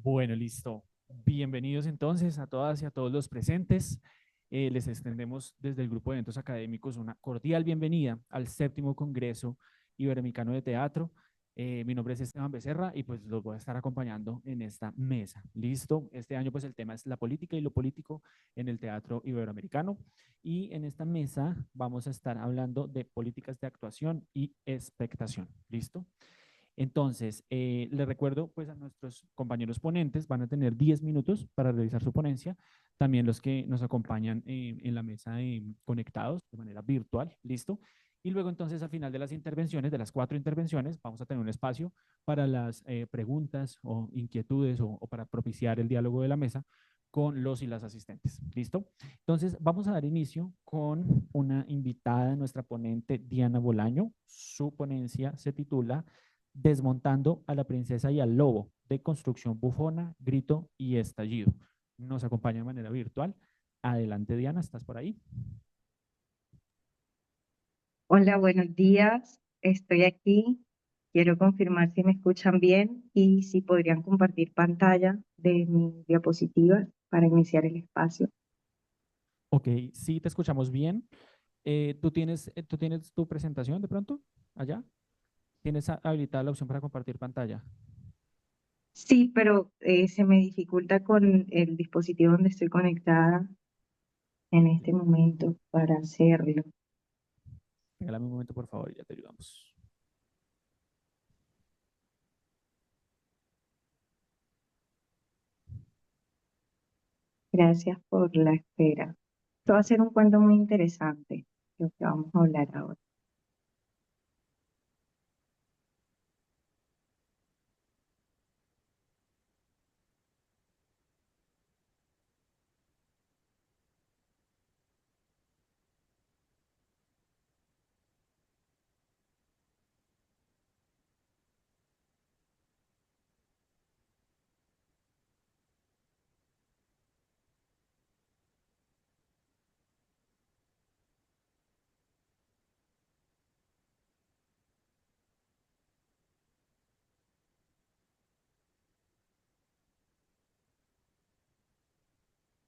Bueno, listo. Bienvenidos entonces a todas y a todos los presentes. Les extendemos desde el Grupo de Eventos Académicos una cordial bienvenida al séptimo Congreso Iberoamericano de Teatro. Mi nombre es Esteban Becerra y pues los voy a estar acompañando en esta mesa. Listo. Este año pues el tema es la política y lo político en el teatro iberoamericano. Y en esta mesa vamos a estar hablando de políticas de actuación y expectación. ¿Listo? Entonces, les recuerdo pues a nuestros compañeros ponentes van a tener 10 minutos para realizar su ponencia, también los que nos acompañan en la mesa conectados de manera virtual, ¿listo? Y luego entonces al final de las intervenciones, de las 4 intervenciones, vamos a tener un espacio para las preguntas o inquietudes o para propiciar el diálogo de la mesa con los y las asistentes, ¿listo? Entonces vamos a dar inicio con una invitada, nuestra ponente Diana Bolaño. Su ponencia se titula Desmontando a la princesa y al lobo, de construcción bufona, grito y estallido. Nos acompaña de manera virtual. Adelante, Diana, ¿estás por ahí? Hola, buenos días. Estoy aquí. Quiero confirmar si me escuchan bien y si podrían compartir pantalla de mi diapositiva para iniciar el espacio. Ok, sí, te escuchamos bien. ¿Tú tienes tu presentación de pronto allá? ¿Tienes habilitada la opción para compartir pantalla? Sí, pero se me dificulta con el dispositivo donde estoy conectada en este momento para hacerlo. Regálame un momento, por favor, y ya te ayudamos. Gracias por la espera. Esto va a ser un cuento muy interesante, lo que vamos a hablar ahora.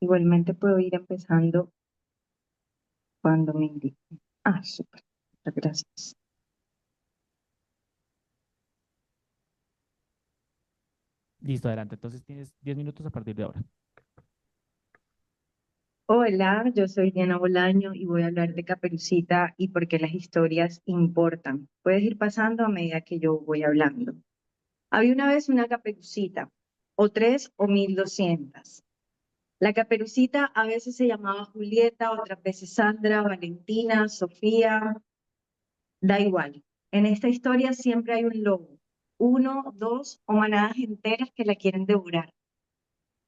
Igualmente puedo ir empezando cuando me indique. Ah, súper. Muchas gracias. Listo, adelante. Entonces tienes 10 minutos a partir de ahora. Hola, yo soy Diana Bolaño y voy a hablar de Caperucita y por qué las historias importan. Puedes ir pasando a medida que yo voy hablando. Había una vez una Caperucita, o 3 o 1200. La Caperucita a veces se llamaba Julieta, otras veces Sandra, Valentina, Sofía, da igual. En esta historia siempre hay un lobo, uno, dos o manadas enteras que la quieren devorar.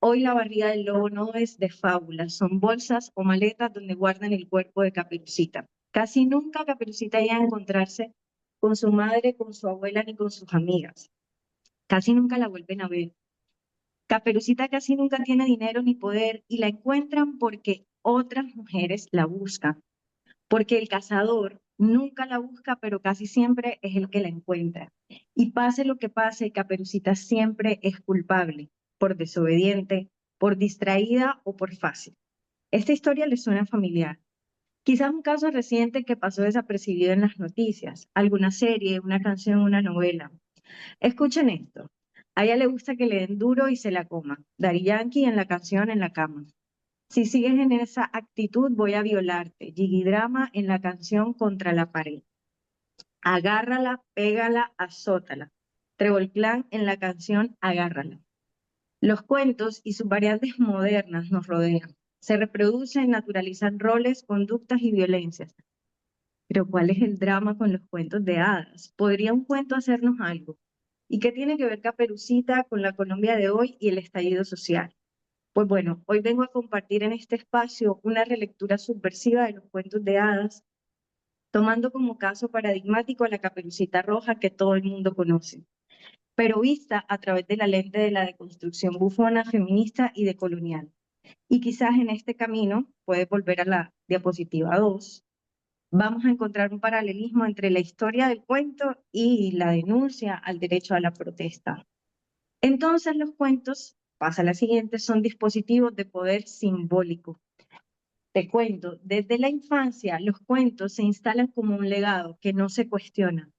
Hoy la barriga del lobo no es de fábula, son bolsas o maletas donde guardan el cuerpo de Caperucita. Casi nunca Caperucita llega a encontrarse con su madre, con su abuela ni con sus amigas. Casi nunca la vuelven a ver. Caperucita casi nunca tiene dinero ni poder y la encuentran porque otras mujeres la buscan. Porque el cazador nunca la busca, pero casi siempre es el que la encuentra. Y pase lo que pase, Caperucita siempre es culpable, por desobediente, por distraída o por fácil. Esta historia le suena familiar. Quizás un caso reciente que pasó desapercibido en las noticias, alguna serie, una canción, una novela. Escuchen esto. A ella le gusta que le den duro y se la coma. Daddy Yankee en la canción En la cama. Si sigues en esa actitud, voy a violarte. Gigi Drama en la canción Contra la pared. Agárrala, pégala, azótala. Trébol Clan en la canción Agárrala. Los cuentos y sus variantes modernas nos rodean. Se reproducen, naturalizan roles, conductas y violencias. Pero ¿cuál es el drama con los cuentos de hadas? ¿Podría un cuento hacernos algo? ¿Y qué tiene que ver Caperucita con la Colombia de hoy y el estallido social? Pues bueno, hoy vengo a compartir en este espacio una relectura subversiva de los cuentos de hadas, tomando como caso paradigmático a la Caperucita Roja que todo el mundo conoce, pero vista a través de la lente de la deconstrucción bufona, feminista y decolonial. Y quizás en este camino, puedes volver a la diapositiva 2, vamos a encontrar un paralelismo entre la historia del cuento y la denuncia al derecho a la protesta. Entonces los cuentos, pasa a la siguiente, son dispositivos de poder simbólico. Te cuento, desde la infancia los cuentos se instalan como un legado que no se cuestiona.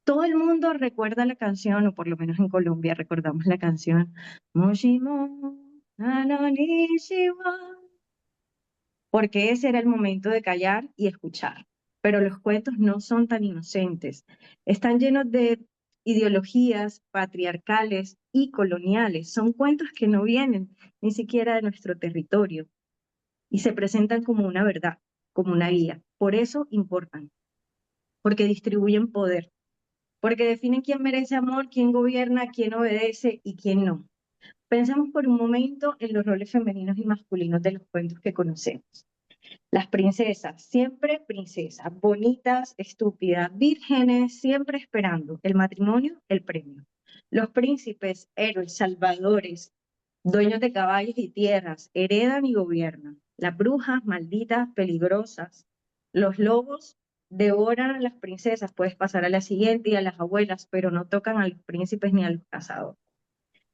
Todo el mundo recuerda la canción, o por lo menos en Colombia recordamos la canción Moshimo, Anonishiwa, porque ese era el momento de callar y escuchar. Pero los cuentos no son tan inocentes. Están llenos de ideologías patriarcales y coloniales. Son cuentos que no vienen ni siquiera de nuestro territorio y se presentan como una verdad, como una guía. Por eso importan, porque distribuyen poder, porque definen quién merece amor, quién gobierna, quién obedece y quién no. Pensemos por un momento en los roles femeninos y masculinos de los cuentos que conocemos. Las princesas, siempre princesas, bonitas, estúpidas, vírgenes, siempre esperando el matrimonio, el premio. Los príncipes, héroes, salvadores, dueños de caballos y tierras, heredan y gobiernan. Las brujas, malditas, peligrosas. Los lobos devoran a las princesas, puedes pasar a la siguiente y a las abuelas, pero no tocan a los príncipes ni a los cazadores.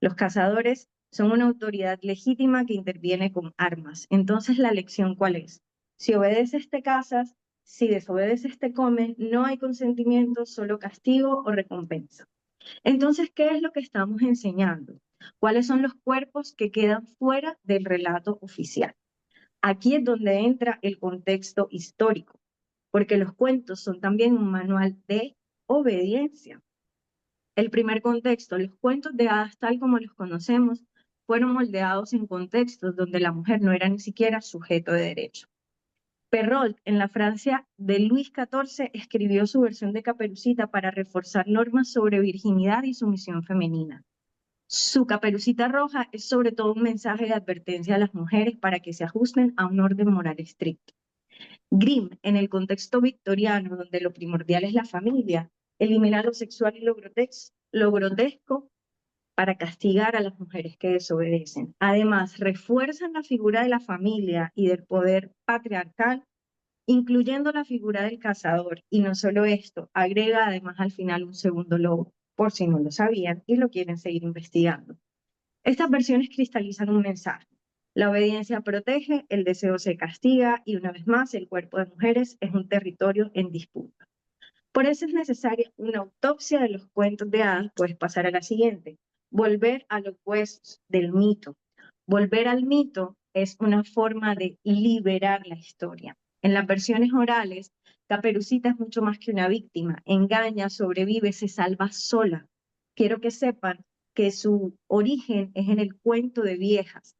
Los cazadores son una autoridad legítima que interviene con armas. Entonces, ¿la lección cuál es? Si obedeces, te casas, si desobedeces, te comen, no hay consentimiento, solo castigo o recompensa. Entonces, ¿qué es lo que estamos enseñando? ¿Cuáles son los cuerpos que quedan fuera del relato oficial? Aquí es donde entra el contexto histórico, porque los cuentos son también un manual de obediencia. El primer contexto, los cuentos de hadas tal como los conocemos, fueron moldeados en contextos donde la mujer no era ni siquiera sujeto de derecho. Perrault, en la Francia de Luis XIV, escribió su versión de Caperucita para reforzar normas sobre virginidad y sumisión femenina. Su Caperucita Roja es sobre todo un mensaje de advertencia a las mujeres para que se ajusten a un orden moral estricto. Grimm, en el contexto victoriano, donde lo primordial es la familia, elimina lo sexual y lo grotesco para castigar a las mujeres que desobedecen. Además, refuerzan la figura de la familia y del poder patriarcal, incluyendo la figura del cazador. Y no solo esto, agrega además al final un segundo lobo, por si no lo sabían y lo quieren seguir investigando. Estas versiones cristalizan un mensaje. La obediencia protege, el deseo se castiga y una vez más el cuerpo de mujeres es un territorio en disputa. Por eso es necesaria una autopsia de los cuentos de hadas, puedes pasar a la siguiente. Volver a los huesos del mito. Volver al mito es una forma de liberar la historia. En las versiones orales, Caperucita es mucho más que una víctima. Engaña, sobrevive, se salva sola. Quiero que sepan que su origen es en el cuento de viejas,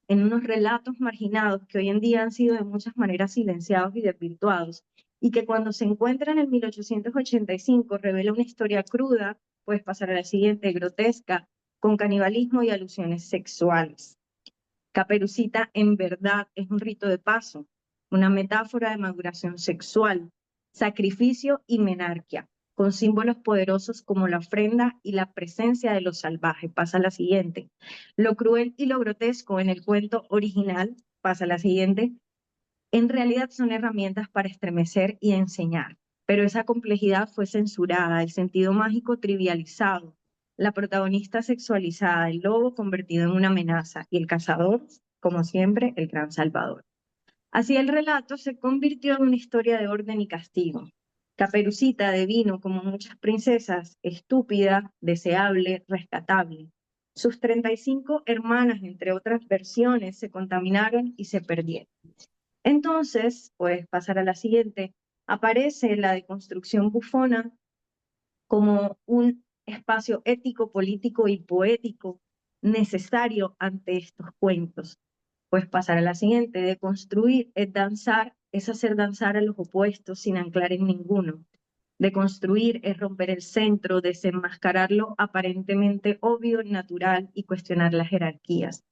en unos relatos marginados que hoy en día han sido de muchas maneras silenciados y desvirtuados, y que cuando se encuentran en 1885 revela una historia cruda, puedes pasar a la siguiente, grotesca, con canibalismo y alusiones sexuales. Caperucita en verdad es un rito de paso, una metáfora de maduración sexual, sacrificio y menarquia, con símbolos poderosos como la ofrenda y la presencia de lo salvaje. Pasa a la siguiente. Lo cruel y lo grotesco en el cuento original, pasa a la siguiente, en realidad son herramientas para estremecer y enseñar, pero esa complejidad fue censurada, el sentido mágico trivializado, la protagonista sexualizada, el lobo convertido en una amenaza y el cazador, como siempre, el gran salvador. Así el relato se convirtió en una historia de orden y castigo. Caperucita devino, como muchas princesas, estúpida, deseable, rescatable. Sus 35 hermanas, entre otras versiones, se contaminaron y se perdieron. Entonces, puedes pasar a la siguiente, aparece la deconstrucción bufona como un espacio ético, político y poético necesario ante estos cuentos. Puedes pasar a la siguiente, deconstruir es danzar, es hacer danzar a los opuestos sin anclar en ninguno. Deconstruir es romper el centro, desenmascarar lo aparentemente obvio, natural y cuestionar las jerarquías.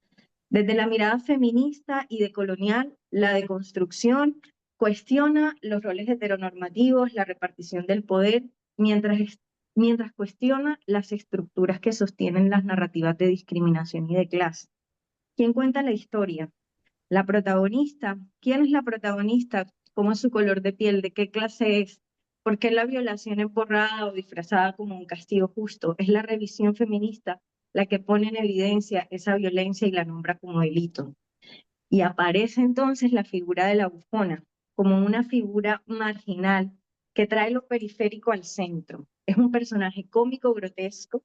Desde la mirada feminista y decolonial, la deconstrucción cuestiona los roles heteronormativos, la repartición del poder, mientras cuestiona las estructuras que sostienen las narrativas de discriminación y de clase. ¿Quién cuenta la historia? La protagonista. ¿Quién es la protagonista? ¿Cómo es su color de piel? ¿De qué clase es? ¿Por qué la violación es borrada o disfrazada como un castigo justo? Es la revisión feminista la que pone en evidencia esa violencia y la nombra como delito. Y aparece entonces la figura de la bufona como una figura marginal que trae lo periférico al centro. Es un personaje cómico grotesco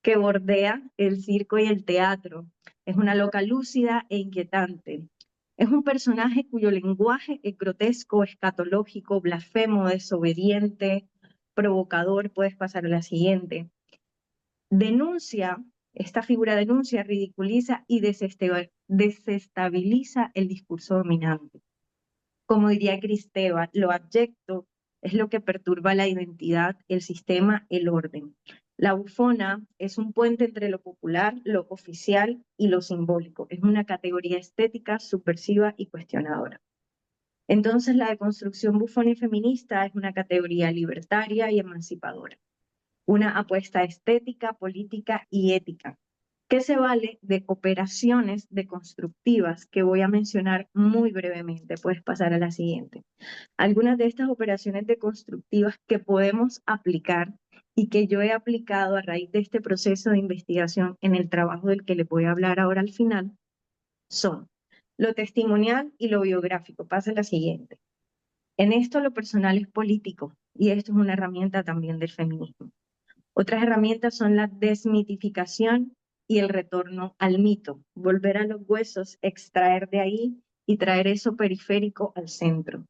que bordea el circo y el teatro. Es una loca lúcida e inquietante. Es un personaje cuyo lenguaje es grotesco, escatológico, blasfemo, desobediente, provocador. Puedes pasar a la siguiente. Denuncia, esta figura denuncia, ridiculiza y desestabiliza el discurso dominante. Como diría Cristeva, lo abyecto es lo que perturba la identidad, el sistema, el orden. La bufona es un puente entre lo popular, lo oficial y lo simbólico. Es una categoría estética, subversiva y cuestionadora. Entonces, la deconstrucción bufona y feminista es una categoría libertaria y emancipadora. Una apuesta estética, política y ética, que se vale de operaciones deconstructivas que voy a mencionar muy brevemente. Puedes pasar a la siguiente. Algunas de estas operaciones deconstructivas que podemos aplicar y que yo he aplicado a raíz de este proceso de investigación en el trabajo del que les voy a hablar ahora al final son lo testimonial y lo biográfico. Pasa a la siguiente. En esto lo personal es político y esto es una herramienta también del feminismo. Otras herramientas son la desmitificación y el retorno al mito, volver a los huesos, extraer de ahí y traer eso periférico al centro.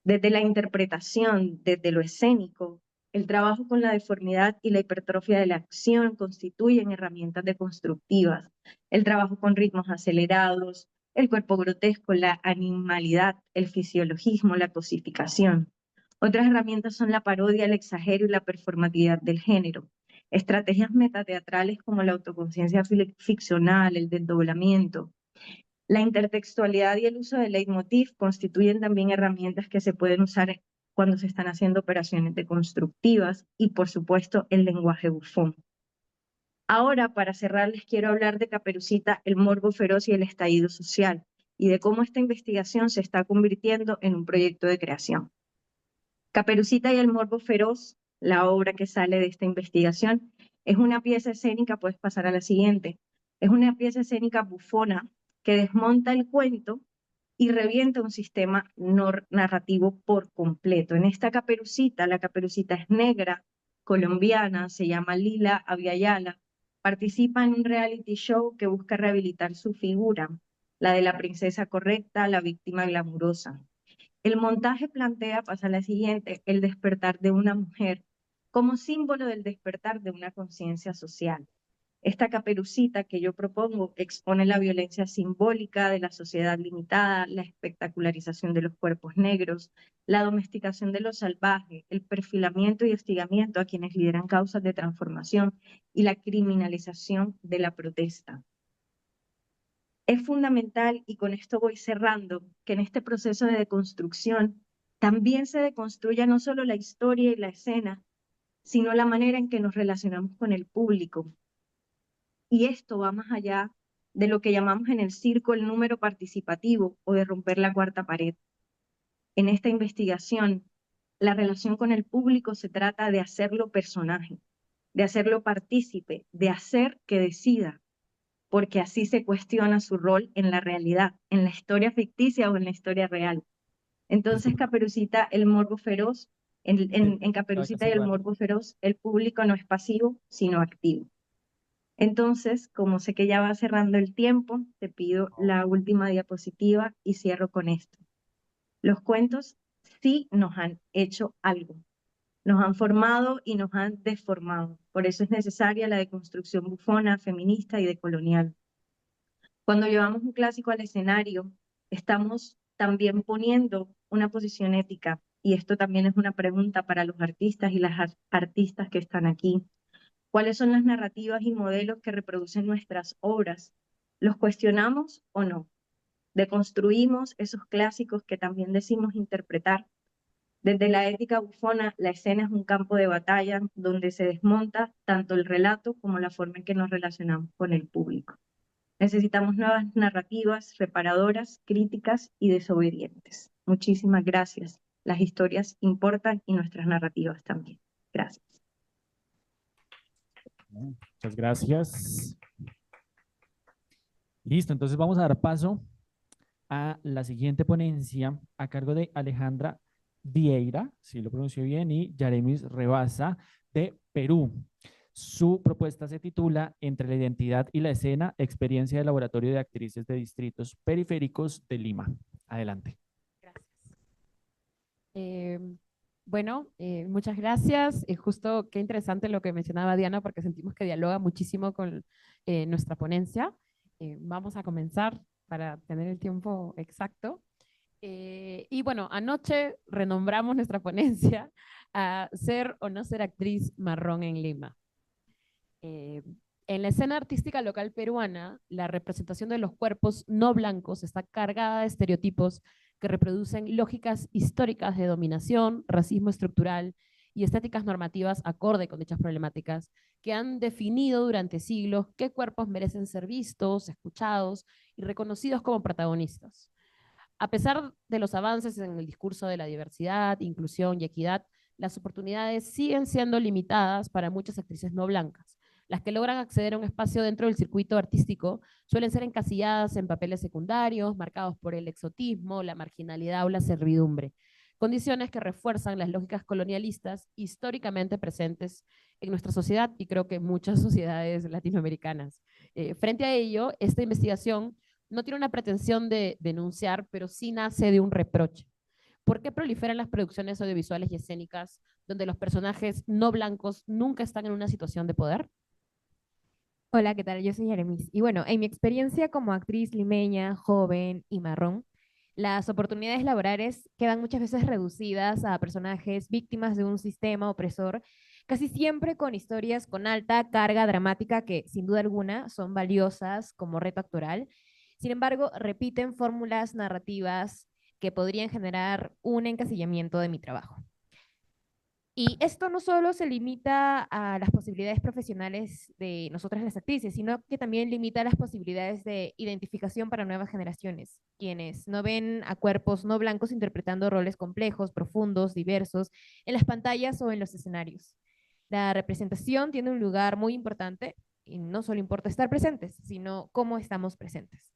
Desde la interpretación, desde lo escénico, el trabajo con la deformidad y la hipertrofia de la acción constituyen herramientas deconstructivas. El trabajo con ritmos acelerados, el cuerpo grotesco, la animalidad, el fisiologismo, la cosificación. Otras herramientas son la parodia, el exagero y la performatividad del género. Estrategias metateatrales como la autoconciencia ficcional, el desdoblamiento. La intertextualidad y el uso del leitmotiv constituyen también herramientas que se pueden usar cuando se están haciendo operaciones deconstructivas y, por supuesto, el lenguaje bufón. Ahora, para cerrar, les quiero hablar de Caperucita, el morbo feroz y el estallido social, y de cómo esta investigación se está convirtiendo en un proyecto de creación. Caperucita y el morbo feroz, la obra que sale de esta investigación, es una pieza escénica, puedes pasar a la siguiente, es una pieza escénica bufona que desmonta el cuento y revienta un sistema narrativo por completo. En esta Caperucita, la Caperucita es negra, colombiana, se llama Lila Aviala, participa en un reality show que busca rehabilitar su figura, la de la princesa correcta, la víctima glamurosa. El montaje plantea, pasa a la siguiente, el despertar de una mujer como símbolo del despertar de una conciencia social. Esta Caperucita que yo propongo expone la violencia simbólica de la sociedad limitada, la espectacularización de los cuerpos negros, la domesticación de lo salvaje, el perfilamiento y hostigamiento a quienes lideran causas de transformación y la criminalización de la protesta. Es fundamental, y con esto voy cerrando, que en este proceso de deconstrucción también se deconstruya no solo la historia y la escena, sino la manera en que nos relacionamos con el público. Y esto va más allá de lo que llamamos en el circo el número participativo o de romper la cuarta pared. En esta investigación, la relación con el público se trata de hacerlo personaje, de hacerlo partícipe, de hacer que decida, porque así se cuestiona su rol en la realidad, en la historia ficticia o en la historia real. Entonces, Caperucita, el morbo feroz, en Para que Caperucita y el cerrar. morbo feroz, el público no es pasivo, sino activo. Entonces, como sé que ya va cerrando el tiempo, te pido la última diapositiva y cierro con esto. Los cuentos sí nos han hecho algo, nos han formado y nos han deformado. Por eso es necesaria la deconstrucción bufona, feminista y decolonial. Cuando llevamos un clásico al escenario, estamos también poniendo una posición ética, y esto también es una pregunta para los artistas y las artistas que están aquí. ¿Cuáles son las narrativas y modelos que reproducen nuestras obras? ¿Los cuestionamos o no? ¿Deconstruimos esos clásicos que también decimos interpretar? Desde la ética bufona, la escena es un campo de batalla donde se desmonta tanto el relato como la forma en que nos relacionamos con el público. Necesitamos nuevas narrativas reparadoras, críticas y desobedientes. Muchísimas gracias. Las historias importan y nuestras narrativas también. Gracias. Muchas gracias. Listo, entonces vamos a dar paso a la siguiente ponencia a cargo de Alejandra Vieira, si lo pronuncio bien, y Yaremis Rebasa de Perú. Su propuesta se titula Entre la identidad y la escena, experiencia de laboratorio de actrices de distritos periféricos de Lima. Adelante. Gracias. Bueno, muchas gracias. Justo qué interesante lo que mencionaba Diana, porque sentimos que dialoga muchísimo con nuestra ponencia. Vamos a comenzar para tener el tiempo exacto. Y bueno, anoche renombramos nuestra ponencia a Ser o no ser actriz marrón en Lima. En la escena artística local peruana, la representación de los cuerpos no blancos está cargada de estereotipos que reproducen lógicas históricas de dominación, racismo estructural y estéticas normativas acorde con dichas problemáticas, que han definido durante siglos qué cuerpos merecen ser vistos, escuchados y reconocidos como protagonistas. A pesar de los avances en el discurso de la diversidad, inclusión y equidad, las oportunidades siguen siendo limitadas para muchas actrices no blancas. Las que logran acceder a un espacio dentro del circuito artístico suelen ser encasilladas en papeles secundarios, marcados por el exotismo, la marginalidad o la servidumbre, condiciones que refuerzan las lógicas colonialistas históricamente presentes en nuestra sociedad y creo que en muchas sociedades latinoamericanas. Frente a ello, esta investigación no tiene una pretensión de denunciar, pero sí nace de un reproche. ¿Por qué proliferan las producciones audiovisuales y escénicas donde los personajes no blancos nunca están en una situación de poder? Hola, ¿qué tal? Yo soy Jeremis. Y bueno, en mi experiencia como actriz limeña, joven y marrón, las oportunidades laborales quedan muchas veces reducidas a personajes víctimas de un sistema opresor, casi siempre con historias con alta carga dramática que, sin duda alguna, son valiosas como reto actoral. Sin embargo, repiten fórmulas narrativas que podrían generar un encasillamiento de mi trabajo. Y esto no solo se limita a las posibilidades profesionales de nosotras las actrices, sino que también limita las posibilidades de identificación para nuevas generaciones, quienes no ven a cuerpos no blancos interpretando roles complejos, profundos, diversos, en las pantallas o en los escenarios. La representación tiene un lugar muy importante y no solo importa estar presentes, sino cómo estamos presentes.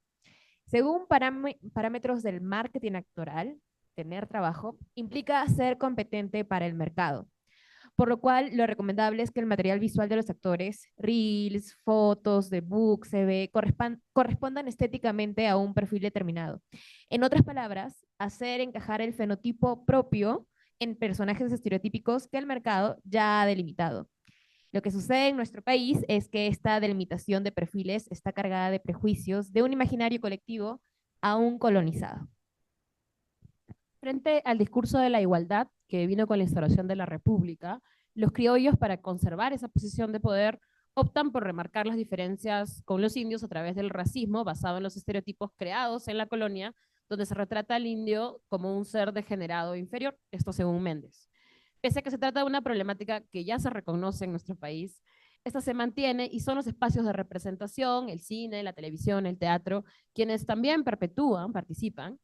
Según parámetros del marketing actoral, tener trabajo implica ser competente para el mercado, por lo cual lo recomendable es que el material visual de los actores, reels, fotos, debug, CV, correspondan estéticamente a un perfil determinado. En otras palabras, hacer encajar el fenotipo propio en personajes estereotípicos que el mercado ya ha delimitado. Lo que sucede en nuestro país es que esta delimitación de perfiles está cargada de prejuicios de un imaginario colectivo aún colonizado. Frente al discurso de la igualdad que vino con la instauración de la República, los criollos, para conservar esa posición de poder, optan por remarcar las diferencias con los indios a través del racismo basado en los estereotipos creados en la colonia, donde se retrata al indio como un ser degenerado e inferior, esto según Méndez. Pese a que se trata de una problemática que ya se reconoce en nuestro país, esta se mantiene y son los espacios de representación, el cine, la televisión, el teatro, quienes también participan,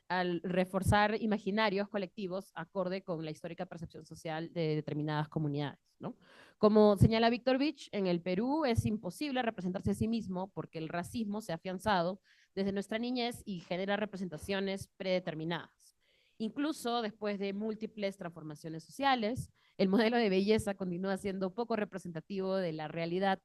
al reforzar imaginarios colectivos acorde con la histórica percepción social de determinadas comunidades, ¿no? Como señala Víctor Vich, en el Perú es imposible representarse a sí mismo porque el racismo se ha afianzado desde nuestra niñez y genera representaciones predeterminadas. Incluso después de múltiples transformaciones sociales, el modelo de belleza continúa siendo poco representativo de la realidad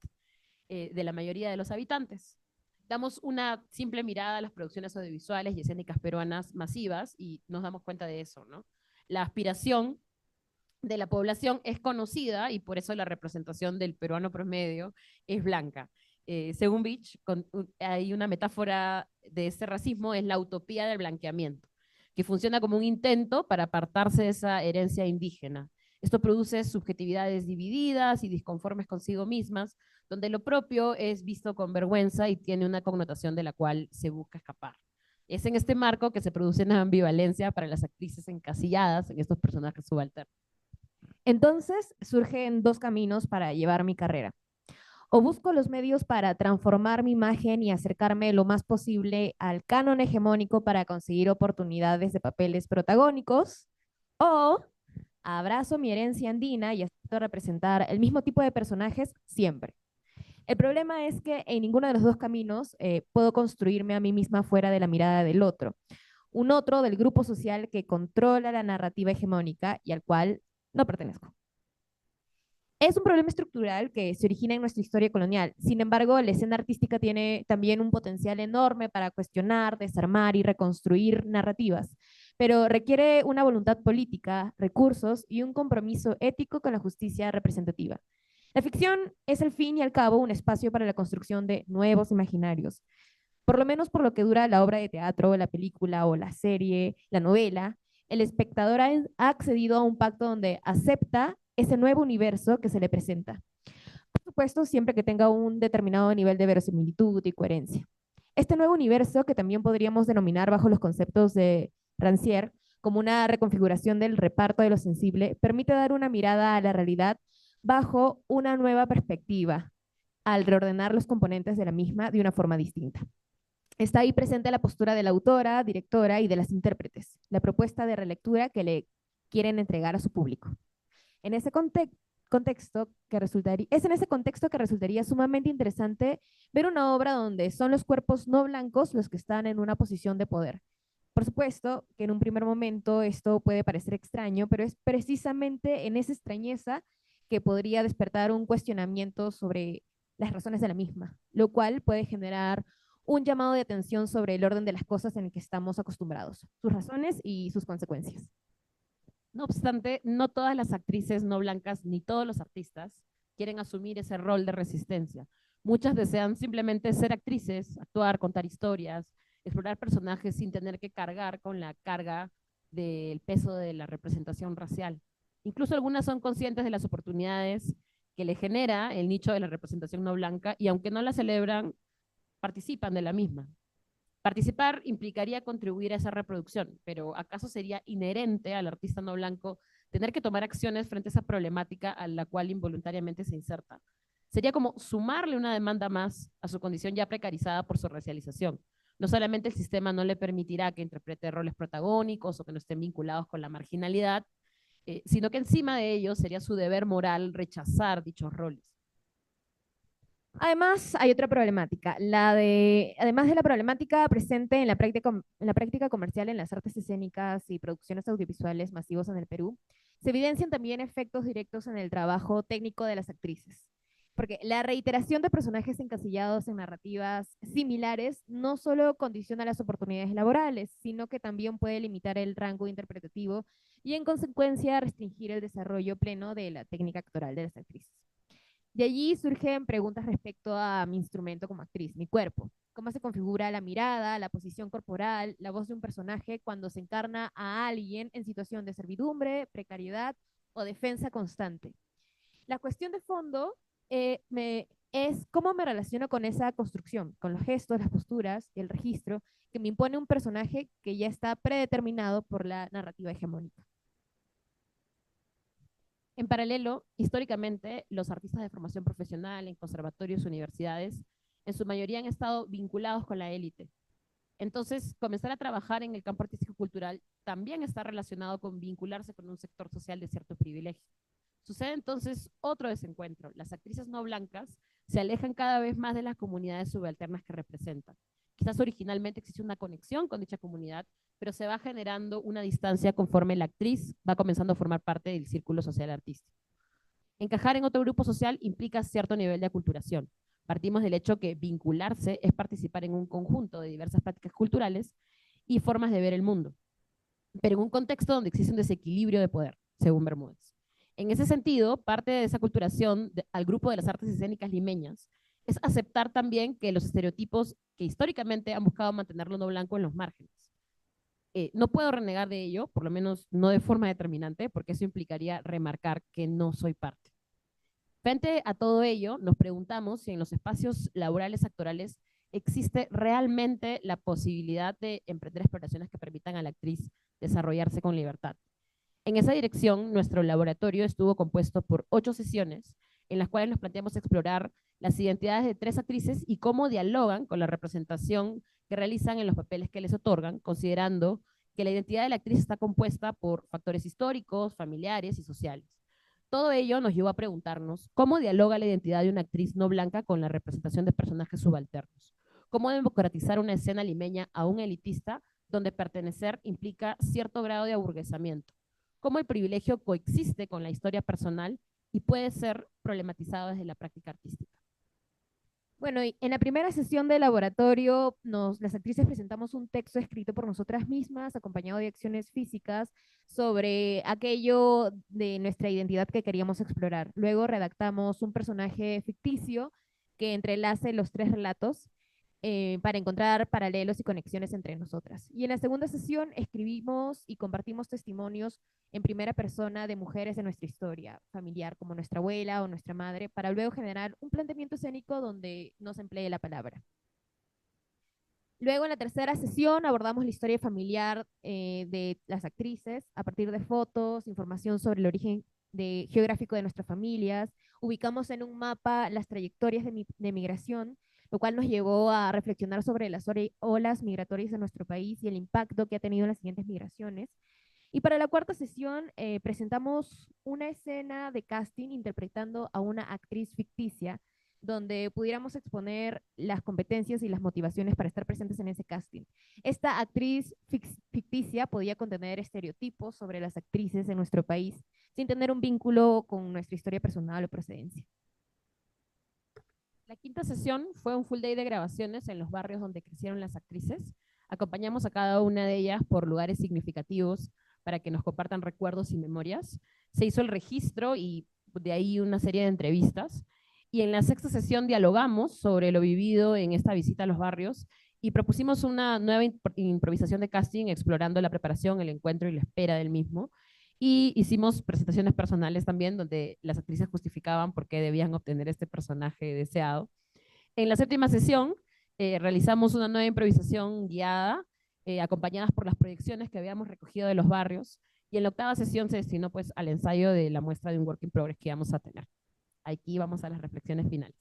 de la mayoría de los habitantes. Damos una simple mirada a las producciones audiovisuales y escénicas peruanas masivas y nos damos cuenta de eso, ¿no? La aspiración de la población es conocida y por eso la representación del peruano promedio es blanca. Según Beach, hay una metáfora de ese racismo, es la utopía del blanqueamiento, que funciona como un intento para apartarse de esa herencia indígena. Esto produce subjetividades divididas y disconformes consigo mismas, donde lo propio es visto con vergüenza y tiene una connotación de la cual se busca escapar. Es en este marco que se produce una ambivalencia para las actrices encasilladas en estos personajes subalternos. Entonces surgen dos caminos para llevar mi carrera. O busco los medios para transformar mi imagen y acercarme lo más posible al canon hegemónico para conseguir oportunidades de papeles protagónicos, o abrazo mi herencia andina y acepto representar el mismo tipo de personajes siempre. El problema es que en ninguno de los dos caminos puedo construirme a mí misma fuera de la mirada del otro. Un otro del grupo social que controla la narrativa hegemónica y al cual no pertenezco. Es un problema estructural que se origina en nuestra historia colonial. Sin embargo, la escena artística tiene también un potencial enorme para cuestionar, desarmar y reconstruir narrativas, pero requiere una voluntad política, recursos y un compromiso ético con la justicia representativa. La ficción es al fin y al cabo un espacio para la construcción de nuevos imaginarios, por lo menos por lo que dura la obra de teatro, la película o la serie, la novela. El espectador ha accedido a un pacto donde acepta ese nuevo universo que se le presenta. Por supuesto, siempre que tenga un determinado nivel de verosimilitud y coherencia. Este nuevo universo, que también podríamos denominar bajo los conceptos de Rancière como una reconfiguración del reparto de lo sensible, permite dar una mirada a la realidad bajo una nueva perspectiva, al reordenar los componentes de la misma de una forma distinta. Está ahí presente la postura de la autora, directora y de las intérpretes, la propuesta de relectura que le quieren entregar a su público. En ese contexto es en ese contexto que resultaría sumamente interesante ver una obra donde son los cuerpos no blancos los que están en una posición de poder. Por supuesto que en un primer momento esto puede parecer extraño, pero es precisamente en esa extrañeza que podría despertar un cuestionamiento sobre las razones de la misma, lo cual puede generar un llamado de atención sobre el orden de las cosas en el que estamos acostumbrados, sus razones y sus consecuencias. No obstante, no todas las actrices no blancas ni todos los artistas quieren asumir ese rol de resistencia. Muchas desean simplemente ser actrices, actuar, contar historias, explorar personajes sin tener que cargar con la carga del peso de la representación racial. Incluso algunas son conscientes de las oportunidades que le genera el nicho de la representación no blanca y aunque no la celebran, participan de la misma. Participar implicaría contribuir a esa reproducción, pero ¿acaso sería inherente al artista no blanco tener que tomar acciones frente a esa problemática a la cual involuntariamente se inserta? Sería como sumarle una demanda más a su condición ya precarizada por su racialización. No solamente el sistema no le permitirá que interprete roles protagónicos o que no estén vinculados con la marginalidad, sino que encima de ello sería su deber moral rechazar dichos roles. Además, hay otra problemática, además de la problemática presente en la práctica comercial en las artes escénicas y producciones audiovisuales masivos en el Perú, se evidencian también efectos directos en el trabajo técnico de las actrices. Porque la reiteración de personajes encasillados en narrativas similares no solo condiciona las oportunidades laborales, sino que también puede limitar el rango interpretativo y en consecuencia restringir el desarrollo pleno de la técnica actoral de las actrices. De allí surgen preguntas respecto a mi instrumento como actriz, mi cuerpo. ¿Cómo se configura la mirada, la posición corporal, la voz de un personaje cuando se encarna a alguien en situación de servidumbre, precariedad o defensa constante? La cuestión de fondo es cómo me relaciono con esa construcción, con los gestos, las posturas y el registro que me impone un personaje que ya está predeterminado por la narrativa hegemónica. En paralelo, históricamente, los artistas de formación profesional en conservatorios y universidades, en su mayoría han estado vinculados con la élite. Entonces, comenzar a trabajar en el campo artístico-cultural también está relacionado con vincularse con un sector social de cierto privilegio. Sucede entonces otro desencuentro. Las actrices no blancas se alejan cada vez más de las comunidades subalternas que representan. Quizás originalmente existe una conexión con dicha comunidad, pero se va generando una distancia conforme la actriz va comenzando a formar parte del círculo social artístico. Encajar en otro grupo social implica cierto nivel de aculturación. Partimos del hecho que vincularse es participar en un conjunto de diversas prácticas culturales y formas de ver el mundo, pero en un contexto donde existe un desequilibrio de poder, según Bermúdez. En ese sentido, parte de esa aculturación al grupo de las artes escénicas limeñas es aceptar también que los estereotipos que históricamente han buscado mantener lo no blanco en los márgenes. No puedo renegar de ello, por lo menos no de forma determinante, porque eso implicaría remarcar que no soy parte. Frente a todo ello, nos preguntamos si en los espacios laborales actorales existe realmente la posibilidad de emprender exploraciones que permitan a la actriz desarrollarse con libertad. En esa dirección, nuestro laboratorio estuvo compuesto por 8 sesiones en las cuales nos planteamos explorar las identidades de 3 actrices y cómo dialogan con la representación que realizan en los papeles que les otorgan, considerando que la identidad de la actriz está compuesta por factores históricos, familiares y sociales. Todo ello nos llevó a preguntarnos cómo dialoga la identidad de una actriz no blanca con la representación de personajes subalternos. Cómo democratizar una escena limeña aún elitista donde pertenecer implica cierto grado de aburguesamiento. Cómo el privilegio coexiste con la historia personal y puede ser problematizado desde la práctica artística. Bueno, y en la primera sesión de laboratorio, las actrices presentamos un texto escrito por nosotras mismas, acompañado de acciones físicas, sobre aquello de nuestra identidad que queríamos explorar. Luego redactamos un personaje ficticio que entrelace los tres relatos para encontrar paralelos y conexiones entre nosotras. Y en la segunda sesión escribimos y compartimos testimonios en primera persona de mujeres de nuestra historia familiar, como nuestra abuela o nuestra madre, para luego generar un planteamiento escénico donde no se emplee la palabra. Luego, en la tercera sesión, abordamos la historia familiar de las actrices a partir de fotos, información sobre el origen geográfico de nuestras familias. Ubicamos en un mapa las trayectorias de migración, lo cual nos llevó a reflexionar sobre las olas migratorias en nuestro país y el impacto que ha tenido en las siguientes migraciones. Y para la cuarta sesión presentamos una escena de casting interpretando a una actriz ficticia, donde pudiéramos exponer las competencias y las motivaciones para estar presentes en ese casting. Esta actriz ficticia podía contener estereotipos sobre las actrices de nuestro país, sin tener un vínculo con nuestra historia personal o procedencia. La quinta sesión fue un full day de grabaciones en los barrios donde crecieron las actrices. Acompañamos a cada una de ellas por lugares significativos para que nos compartan recuerdos y memorias. Se hizo el registro y de ahí una serie de entrevistas. Y en la sexta sesión dialogamos sobre lo vivido en esta visita a los barrios y propusimos una nueva improvisación de casting explorando la preparación, el encuentro y la espera del mismo. Y hicimos presentaciones personales también donde las actrices justificaban por qué debían obtener este personaje deseado. En la séptima sesión realizamos una nueva improvisación guiada, acompañadas por las proyecciones que habíamos recogido de los barrios. Y en la octava sesión se destinó pues al ensayo de la muestra de un work in progress que íbamos a tener. Aquí vamos a las reflexiones finales.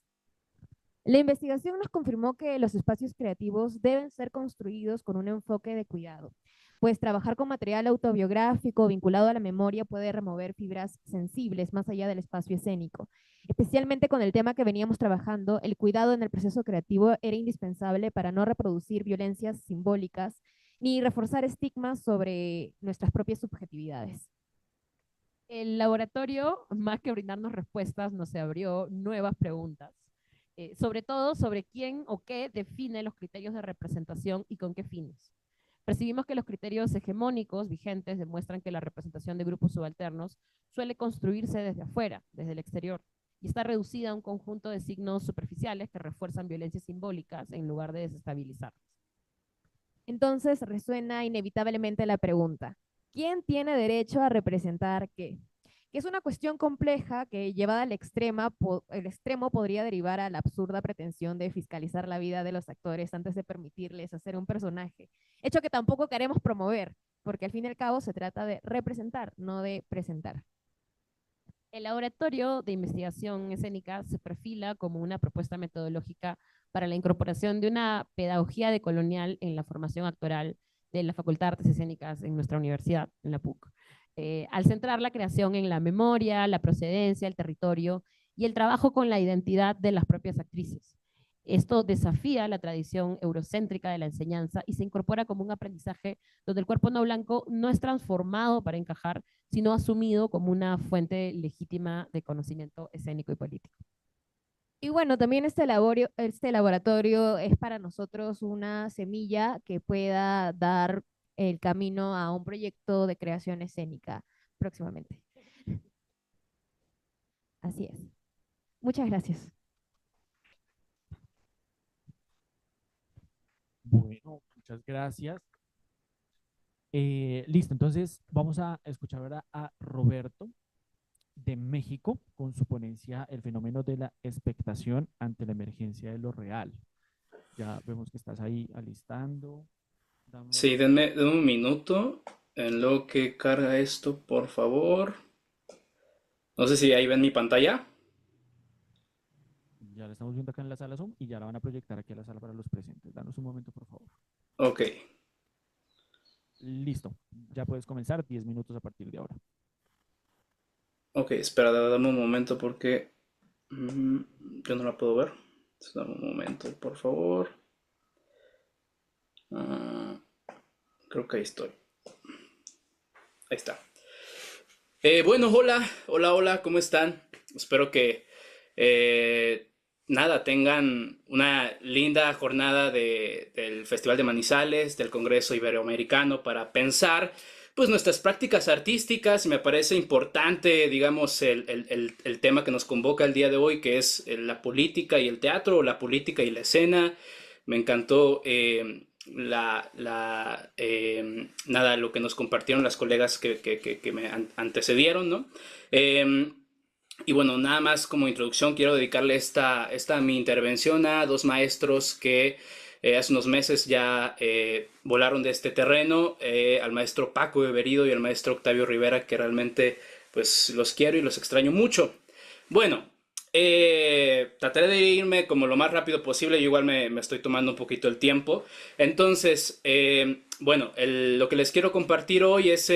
La investigación nos confirmó que los espacios creativos deben ser construidos con un enfoque de cuidado, pues trabajar con material autobiográfico vinculado a la memoria puede remover fibras sensibles más allá del espacio escénico. Especialmente con el tema que veníamos trabajando, el cuidado en el proceso creativo era indispensable para no reproducir violencias simbólicas ni reforzar estigmas sobre nuestras propias subjetividades. El laboratorio, más que brindarnos respuestas, nos abrió nuevas preguntas, sobre todo sobre quién o qué define los criterios de representación y con qué fines. Percibimos que los criterios hegemónicos vigentes demuestran que la representación de grupos subalternos suele construirse desde afuera, desde el exterior, y está reducida a un conjunto de signos superficiales que refuerzan violencias simbólicas en lugar de desestabilizarlas. Entonces resuena inevitablemente la pregunta: ¿quién tiene derecho a representar qué? Que es una cuestión compleja que, llevada al el extremo podría derivar a la absurda pretensión de fiscalizar la vida de los actores antes de permitirles hacer un personaje, hecho que tampoco queremos promover, porque al fin y al cabo se trata de representar, no de presentar. El laboratorio de investigación escénica se perfila como una propuesta metodológica para la incorporación de una pedagogía decolonial en la formación actoral de la Facultad de Artes Escénicas en nuestra universidad, en la PUC. Al centrar la creación en la memoria, la procedencia, el territorio y el trabajo con la identidad de las propias actrices. Esto desafía la tradición eurocéntrica de la enseñanza y se incorpora como un aprendizaje donde el cuerpo no blanco no es transformado para encajar, sino asumido como una fuente legítima de conocimiento escénico y político. Y bueno, también este laboratorio es para nosotros una semilla que pueda dar el camino a un proyecto de creación escénica próximamente. Así es. Muchas gracias. Bueno, muchas gracias. Listo, entonces vamos a escuchar ahora a Roberto de México con su ponencia El fenómeno de la expectación ante la emergencia de lo real. Ya vemos que estás ahí alistando. Sí, denme un minuto en lo que carga esto, por favor. No sé si ahí ven mi pantalla. Ya la estamos viendo acá en la sala Zoom y ya la van a proyectar aquí a la sala para los presentes. Danos un momento, por favor. Ok. Listo, ya puedes comenzar 10 minutos a partir de ahora. Ok, espera, dame un momento porque yo no la puedo ver. Dame un momento, por favor. Ah, creo que ahí estoy. Ahí está. Bueno, hola, ¿cómo están? Espero que eh, nada, tengan una linda jornada del Festival de Manizales, del Congreso Iberoamericano para pensar pues nuestras prácticas artísticas. Me parece importante, digamos, el tema que nos convoca el día de hoy, que es la política y el teatro, o la política y la escena. Me encantó nada, lo que nos compartieron las colegas que me antecedieron, ¿no? Eh, y bueno, nada más como introducción, quiero dedicarle esta mi intervención a dos maestros que hace unos meses ya volaron de este terreno, al maestro Paco Beberido y al maestro Octavio Rivera, que realmente pues los quiero y los extraño mucho. Bueno, trataré de irme como lo más rápido posible, yo igual me estoy tomando un poquito el tiempo. Entonces, bueno, lo que les quiero compartir hoy es,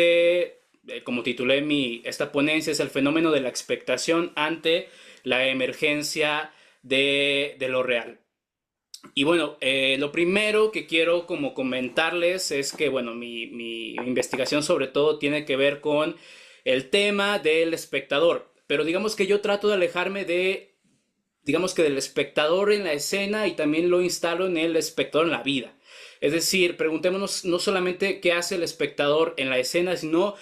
como titulé esta ponencia, es el fenómeno de la expectación ante la emergencia de lo real. Y bueno, lo primero que quiero como comentarles es que, bueno, mi investigación sobre todo tiene que ver con el tema del espectador. Pero digamos que yo trato de alejarme digamos que del espectador en la escena y también lo instalo en el espectador en la vida. Es decir, preguntémonos no solamente qué hace el espectador en la escena, sino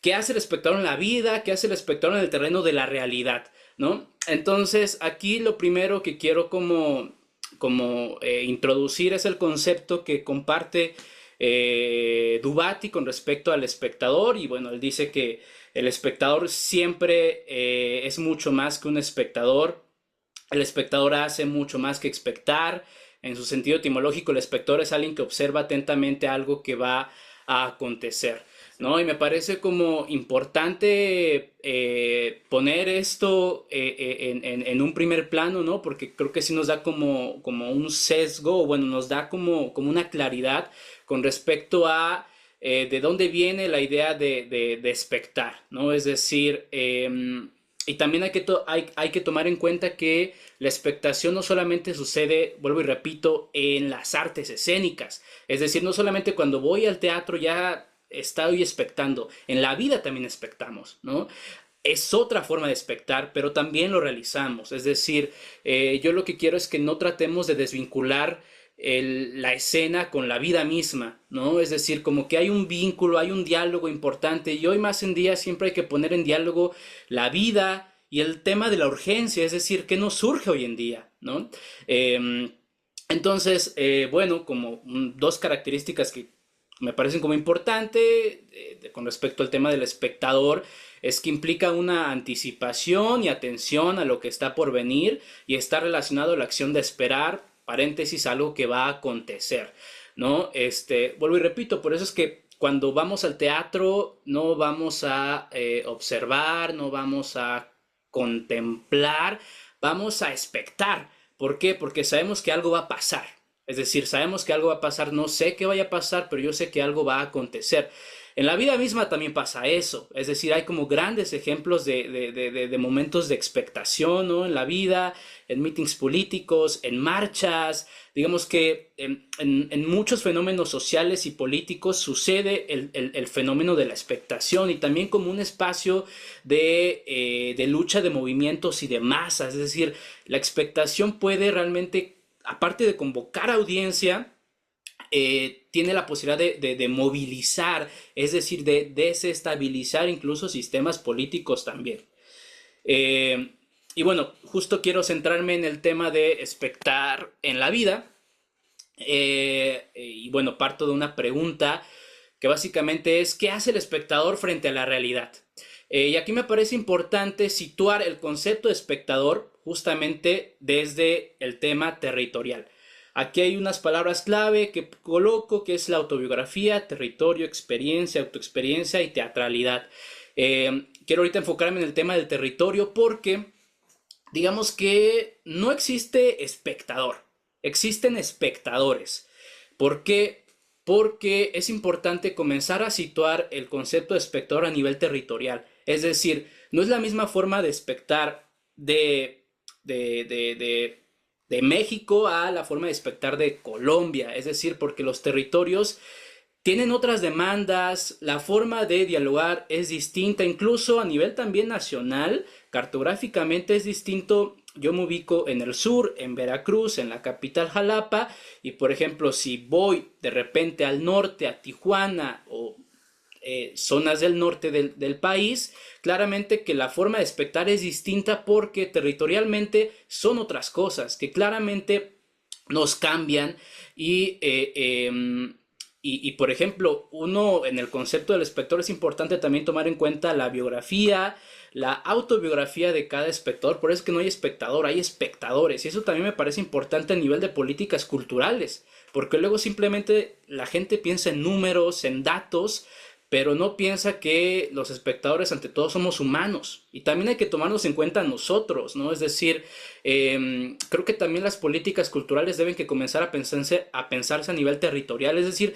qué hace el espectador en la vida, qué hace el espectador en el terreno de la realidad, ¿no? Entonces, aquí lo primero que quiero como introducir es el concepto que comparte Dubati con respecto al espectador. Y bueno, él dice que el espectador siempre es mucho más que un espectador. El espectador hace mucho más que expectar. En su sentido etimológico, el espectador es alguien que observa atentamente algo que va a acontecer, ¿no? Y me parece como importante poner esto en un primer plano, ¿no? Porque creo que sí nos da como un sesgo, o bueno, nos da como una claridad con respecto a de dónde viene la idea de expectar, ¿no? Es decir, y también hay que tomar en cuenta que la expectación no solamente sucede, vuelvo y repito, en las artes escénicas. Es decir, no solamente cuando voy al teatro ya estoy expectando, en la vida también expectamos, ¿no? Es otra forma de expectar, pero también lo realizamos. Es decir, yo lo que quiero es que no tratemos de desvincular la escena con la vida misma, ¿no? Es decir, como que hay un vínculo, hay un diálogo importante, y hoy más en día siempre hay que poner en diálogo la vida y el tema de la urgencia, es decir, qué nos surge hoy en día, ¿no? Entonces, bueno, como dos características que me parecen como importante con respecto al tema del espectador, es que implica una anticipación y atención a lo que está por venir, y está relacionado a la acción de esperar, paréntesis, algo que va a acontecer, ¿no? Vuelvo y repito, por eso es que cuando vamos al teatro no vamos a observar, no vamos a contemplar, vamos a expectar. ¿Por qué? Porque sabemos que algo va a pasar. Es decir, sabemos que algo va a pasar, no sé qué vaya a pasar, pero yo sé que algo va a acontecer. En la vida misma también pasa eso, es decir, hay como grandes ejemplos de momentos de expectación, ¿no? En la vida, en meetings políticos, en marchas. Digamos que en muchos fenómenos sociales y políticos sucede el fenómeno de la expectación, y también como un espacio de lucha de movimientos y de masas. Es decir, la expectación puede realmente, aparte de convocar audiencia, tiene la posibilidad de movilizar, es decir, de desestabilizar incluso sistemas políticos también. Y bueno, justo quiero centrarme en el tema de expectar en la vida. Y bueno, parto de una pregunta que básicamente es: ¿qué hace el espectador frente a la realidad? Y aquí me parece importante situar el concepto de espectador justamente desde el tema territorial. Aquí hay unas palabras clave que coloco, que es la autobiografía, territorio, experiencia, autoexperiencia y teatralidad. Quiero ahorita enfocarme en el tema del territorio porque digamos que no existe espectador, existen espectadores. ¿Por qué? Porque es importante comenzar a situar el concepto de espectador a nivel territorial. Es decir, no es la misma forma de espectar de México a la forma de espectar de Colombia, es decir, porque los territorios tienen otras demandas, la forma de dialogar es distinta, incluso a nivel también nacional, cartográficamente es distinto. Yo me ubico en el sur, en Veracruz, en la capital Jalapa, y por ejemplo, si voy de repente al norte, a Tijuana o zonas del norte del país, claramente que la forma de espectar es distinta porque territorialmente son otras cosas que claramente nos cambian y por ejemplo, uno en el concepto del espectador es importante también tomar en cuenta la biografía, la autobiografía de cada espectador. Por eso es que no hay espectador, hay espectadores, y eso también me parece importante a nivel de políticas culturales, porque luego simplemente la gente piensa en números, en datos, pero no piensa que los espectadores ante todo somos humanos y también hay que tomarnos en cuenta nosotros, ¿no? Es decir, creo que también las políticas culturales deben que comenzar a pensarse a nivel territorial, es decir,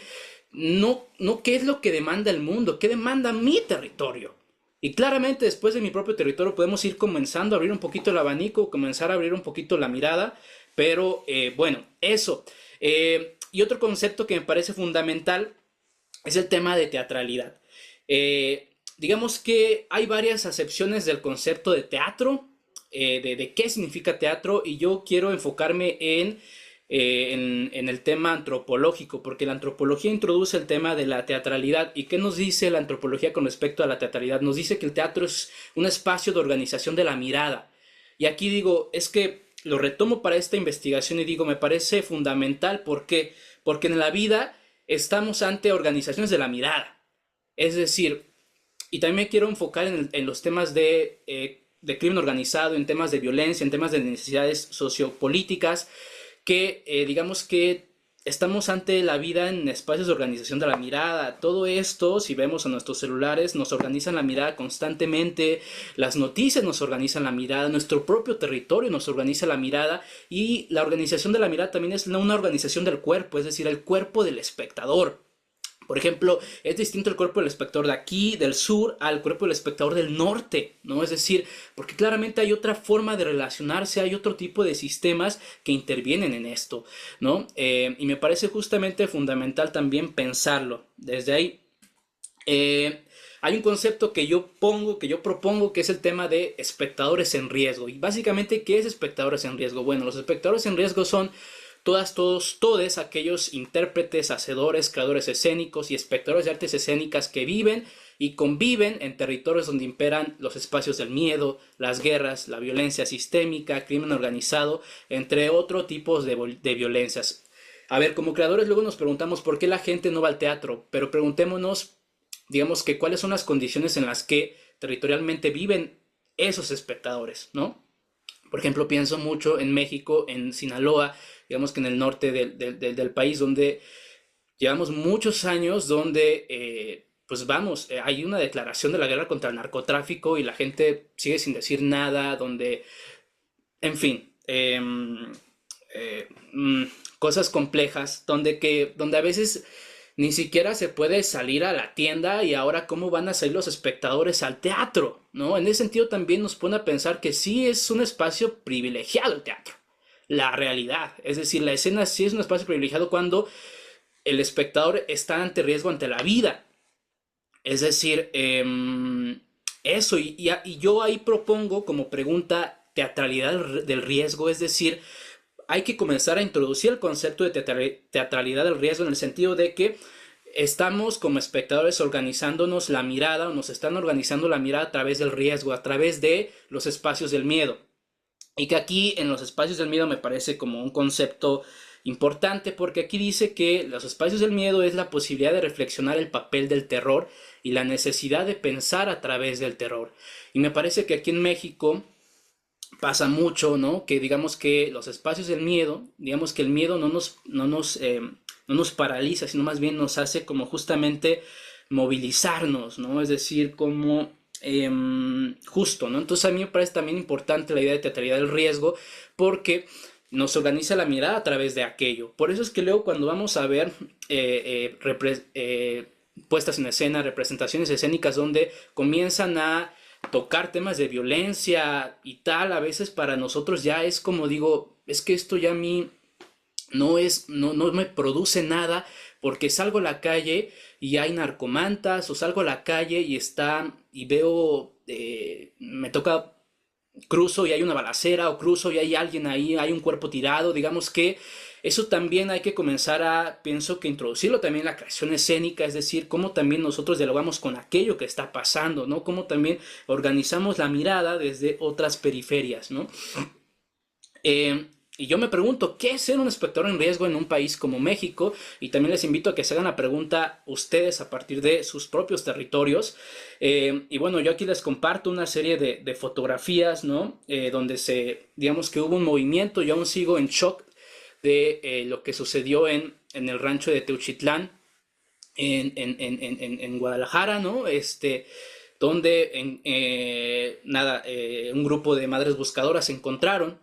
no qué es lo que demanda el mundo, qué demanda mi territorio. Y claramente después de mi propio territorio podemos ir comenzando a abrir un poquito el abanico, comenzar a abrir un poquito la mirada, pero bueno, eso. Y otro concepto que me parece fundamental es el tema de teatralidad. Digamos que hay varias acepciones del concepto de teatro, de qué significa teatro, y yo quiero enfocarme en el tema antropológico, porque la antropología introduce el tema de la teatralidad. ¿Y qué nos dice la antropología con respecto a la teatralidad? Nos dice que el teatro es un espacio de organización de la mirada. Y aquí digo, es que lo retomo para esta investigación y digo, me parece fundamental. ¿Por qué? Porque en la vida estamos ante organizaciones de la mirada. Es decir, y también me quiero enfocar en los temas de crimen organizado, en temas de violencia, en temas de necesidades sociopolíticas, que digamos que estamos ante la vida en espacios de organización de la mirada. Todo esto, si vemos a nuestros celulares, nos organizan la mirada constantemente, las noticias nos organizan la mirada, nuestro propio territorio nos organiza la mirada, y la organización de la mirada también es una organización del cuerpo, es decir, el cuerpo del espectador. Por ejemplo, es distinto el cuerpo del espectador de aquí, del sur, al cuerpo del espectador del norte, ¿no? Es decir, porque claramente hay otra forma de relacionarse, hay otro tipo de sistemas que intervienen en esto, ¿no? Y me parece justamente fundamental también pensarlo desde ahí. Hay un concepto que yo propongo, que es el tema de espectadores en riesgo. Y básicamente, ¿qué es espectadores en riesgo? Bueno, los espectadores en riesgo son todos aquellos intérpretes, hacedores, creadores escénicos y espectadores de artes escénicas que viven y conviven en territorios donde imperan los espacios del miedo, las guerras, la violencia sistémica, crimen organizado, entre otros tipos de violencias. A ver, como creadores luego nos preguntamos por qué la gente no va al teatro, pero preguntémonos, digamos que cuáles son las condiciones en las que territorialmente viven esos espectadores, ¿no? Por ejemplo, pienso mucho en México, en Sinaloa, digamos que en el norte del país, donde llevamos muchos años, donde, pues vamos, hay una declaración de la guerra contra el narcotráfico y la gente sigue sin decir nada, donde, en fin, cosas complejas, donde a veces ni siquiera se puede salir a la tienda, y ahora cómo van a salir los espectadores al teatro, ¿no? En ese sentido también nos pone a pensar que sí es un espacio privilegiado el teatro, la realidad, es decir, la escena sí es un espacio privilegiado cuando el espectador está ante riesgo, ante la vida, es decir, eso, y yo ahí propongo como pregunta teatralidad del riesgo, es decir, hay que comenzar a introducir el concepto de teatralidad del riesgo en el sentido de que estamos como espectadores organizándonos la mirada, o nos están organizando la mirada a través del riesgo, a través de los espacios del miedo. Y que aquí en los espacios del miedo me parece como un concepto importante, porque aquí dice que los espacios del miedo es la posibilidad de reflexionar el papel del terror y la necesidad de pensar a través del terror. Y me parece que aquí en México pasa mucho, ¿no? Que digamos que los espacios del miedo, digamos que el miedo no nos paraliza, sino más bien nos hace como justamente movilizarnos, ¿no? Es decir, como justo, ¿no? Entonces a mí me parece también importante la idea de teatralidad del riesgo, porque nos organiza la mirada a través de aquello. Por eso es que luego cuando vamos a ver puestas en escena, representaciones escénicas donde comienzan a tocar temas de violencia y tal, a veces para nosotros ya es como digo, es que esto ya a mí no me produce nada porque salgo a la calle y hay narcomantas, o salgo a la calle y veo, me toca, cruzo y hay una balacera, o cruzo y hay alguien ahí, hay un cuerpo tirado, digamos que eso también hay que comenzar pienso que introducirlo también en la creación escénica, es decir, cómo también nosotros dialogamos con aquello que está pasando, ¿no? Cómo también organizamos la mirada desde otras periferias, ¿no? Y yo me pregunto, ¿qué es ser un espectador en riesgo en un país como México? Y también les invito a que se hagan la pregunta ustedes a partir de sus propios territorios. Y bueno, yo aquí les comparto una serie de fotografías, ¿no? Donde digamos que hubo un movimiento, yo aún sigo en shock de lo que sucedió en el rancho de Teuchitlán, en Guadalajara, ¿no? Donde un grupo de madres buscadoras encontraron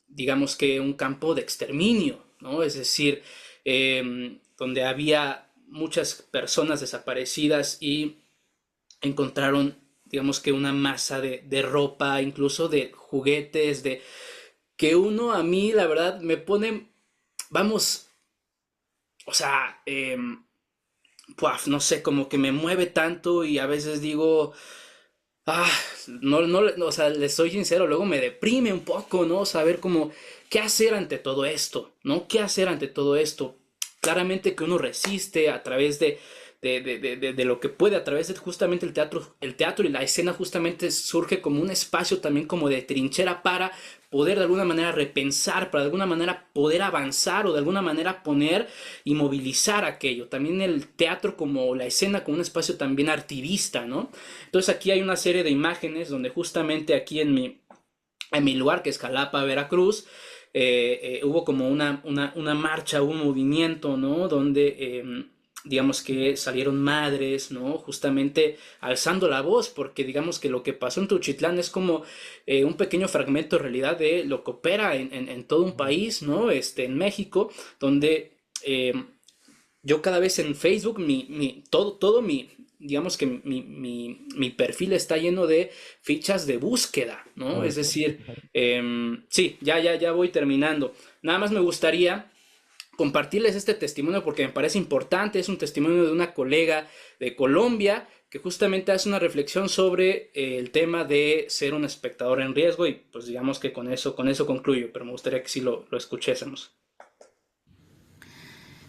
digamos que un campo de exterminio, ¿no? Es decir, donde había muchas personas desaparecidas y encontraron, digamos que una masa de ropa, incluso de juguetes, que a mí, la verdad, me pone, vamos, o sea, no sé, como que me mueve tanto y a veces digo, o sea, les soy sincero, luego me deprime un poco, ¿no? Saber cómo, qué hacer ante todo esto, ¿no? ¿Qué hacer ante todo esto? Claramente que uno resiste a través de lo que puede, a través de justamente el teatro y la escena justamente surge como un espacio también como de trinchera para poder de alguna manera repensar, para de alguna manera poder avanzar o de alguna manera poner y movilizar aquello. También el teatro como la escena como un espacio también artivista, ¿no? Entonces aquí hay una serie de imágenes donde justamente aquí en mi lugar, que es Jalapa, Veracruz, hubo como una marcha, un movimiento, ¿no? Donde digamos que salieron madres, ¿no? Justamente alzando la voz, porque digamos que lo que pasó en Teuchitlán es como un pequeño fragmento en realidad de lo que opera en todo un país, ¿no? En México, donde yo cada vez en Facebook, digamos que mi perfil está lleno de fichas de búsqueda, ¿no? Es decir, sí, ya voy terminando. Nada más me gustaría compartirles este testimonio porque me parece importante. Es un testimonio de una colega de Colombia que justamente hace una reflexión sobre el tema de ser un espectador en riesgo y pues digamos que con eso concluyo, pero me gustaría que sí lo escuchésemos.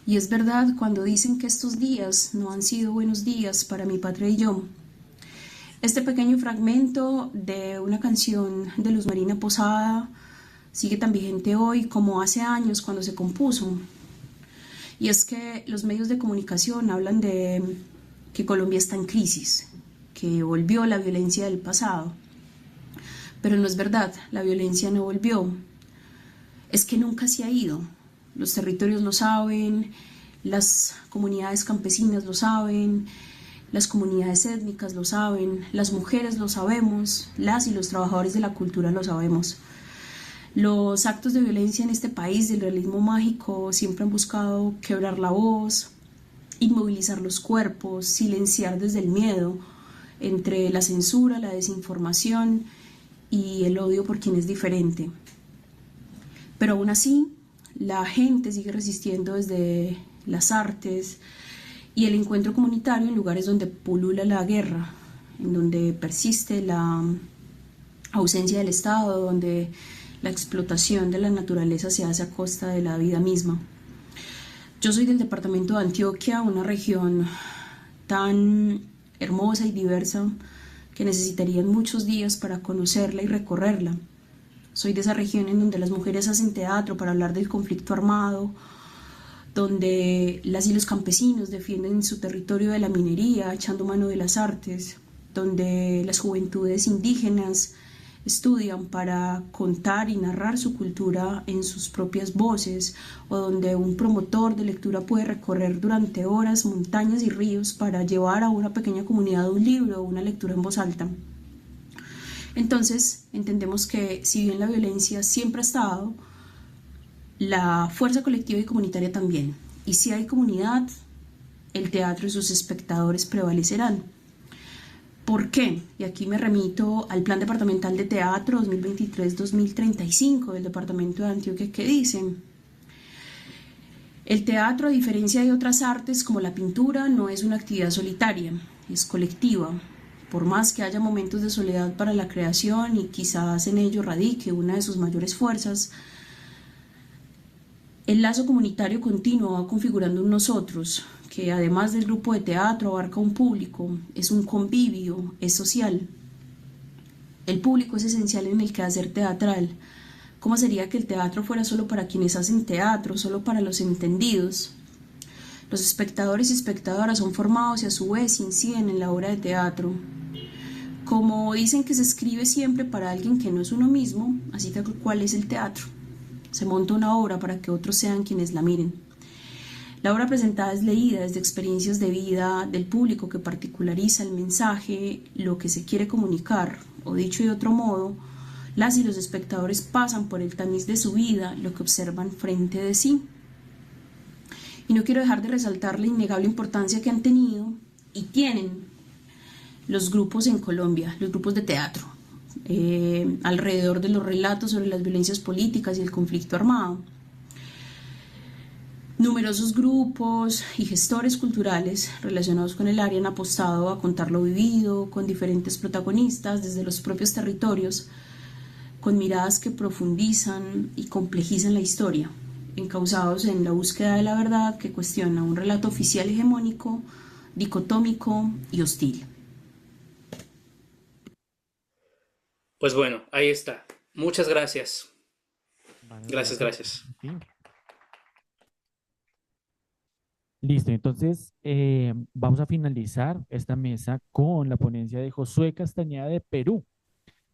Y es verdad cuando dicen que estos días no han sido buenos días para mi patria y yo. Este pequeño fragmento de una canción de Luz Marina Posada sigue tan vigente hoy como hace años cuando se compuso. Y es que los medios de comunicación hablan de que Colombia está en crisis, que volvió la violencia del pasado. Pero no es verdad, la violencia no volvió. Es que nunca se ha ido. Los territorios lo saben, las comunidades campesinas lo saben, las comunidades étnicas lo saben, las mujeres lo sabemos, las y los trabajadores de la cultura lo sabemos. Los actos de violencia en este país del realismo mágico siempre han buscado quebrar la voz, inmovilizar los cuerpos, silenciar desde el miedo, entre la censura, la desinformación y el odio por quien es diferente. Pero aún así, la gente sigue resistiendo desde las artes y el encuentro comunitario en lugares donde pulula la guerra, en donde persiste la ausencia del Estado, donde la explotación de la naturaleza se hace a costa de la vida misma. Yo soy del departamento de Antioquia, una región tan hermosa y diversa que necesitarían muchos días para conocerla y recorrerla. Soy de esa región en donde las mujeres hacen teatro para hablar del conflicto armado, donde las y los campesinos defienden su territorio de la minería, echando mano de las artes, donde las juventudes indígenas estudian para contar y narrar su cultura en sus propias voces, o donde un promotor de lectura puede recorrer durante horas montañas y ríos para llevar a una pequeña comunidad un libro o una lectura en voz alta. Entonces, entendemos que si bien la violencia siempre ha estado, la fuerza colectiva y comunitaria también. Y si hay comunidad, el teatro y sus espectadores prevalecerán. ¿Por qué? Y aquí me remito al Plan Departamental de Teatro 2023-2035 del Departamento de Antioquia, que dice: el teatro, a diferencia de otras artes como la pintura, no es una actividad solitaria, es colectiva. Por más que haya momentos de soledad para la creación y quizás en ello radique una de sus mayores fuerzas, el lazo comunitario continuo va configurando un nosotros, que además del grupo de teatro abarca un público, es un convivio, es social. El público es esencial en el quehacer teatral. ¿Cómo sería que el teatro fuera solo para quienes hacen teatro, solo para los entendidos? Los espectadores y espectadoras son formados y a su vez inciden en la obra de teatro. Como dicen que se escribe siempre para alguien que no es uno mismo, así que ¿cuál es el teatro? Se monta una obra para que otros sean quienes la miren. La obra presentada es leída desde experiencias de vida del público que particulariza el mensaje, lo que se quiere comunicar, o dicho de otro modo, las y los espectadores pasan por el tamiz de su vida, lo que observan frente de sí. Y no quiero dejar de resaltar la innegable importancia que han tenido y tienen los grupos en Colombia, los grupos de teatro, alrededor de los relatos sobre las violencias políticas y el conflicto armado. Numerosos grupos y gestores culturales relacionados con el área han apostado a contar lo vivido con diferentes protagonistas desde los propios territorios, con miradas que profundizan y complejizan la historia, encausados en la búsqueda de la verdad que cuestiona un relato oficial hegemónico, dicotómico y hostil. Pues bueno, ahí está. Muchas gracias. Vale, Gracias. Sí. Listo, entonces vamos a finalizar esta mesa con la ponencia de Josué Castañeda de Perú,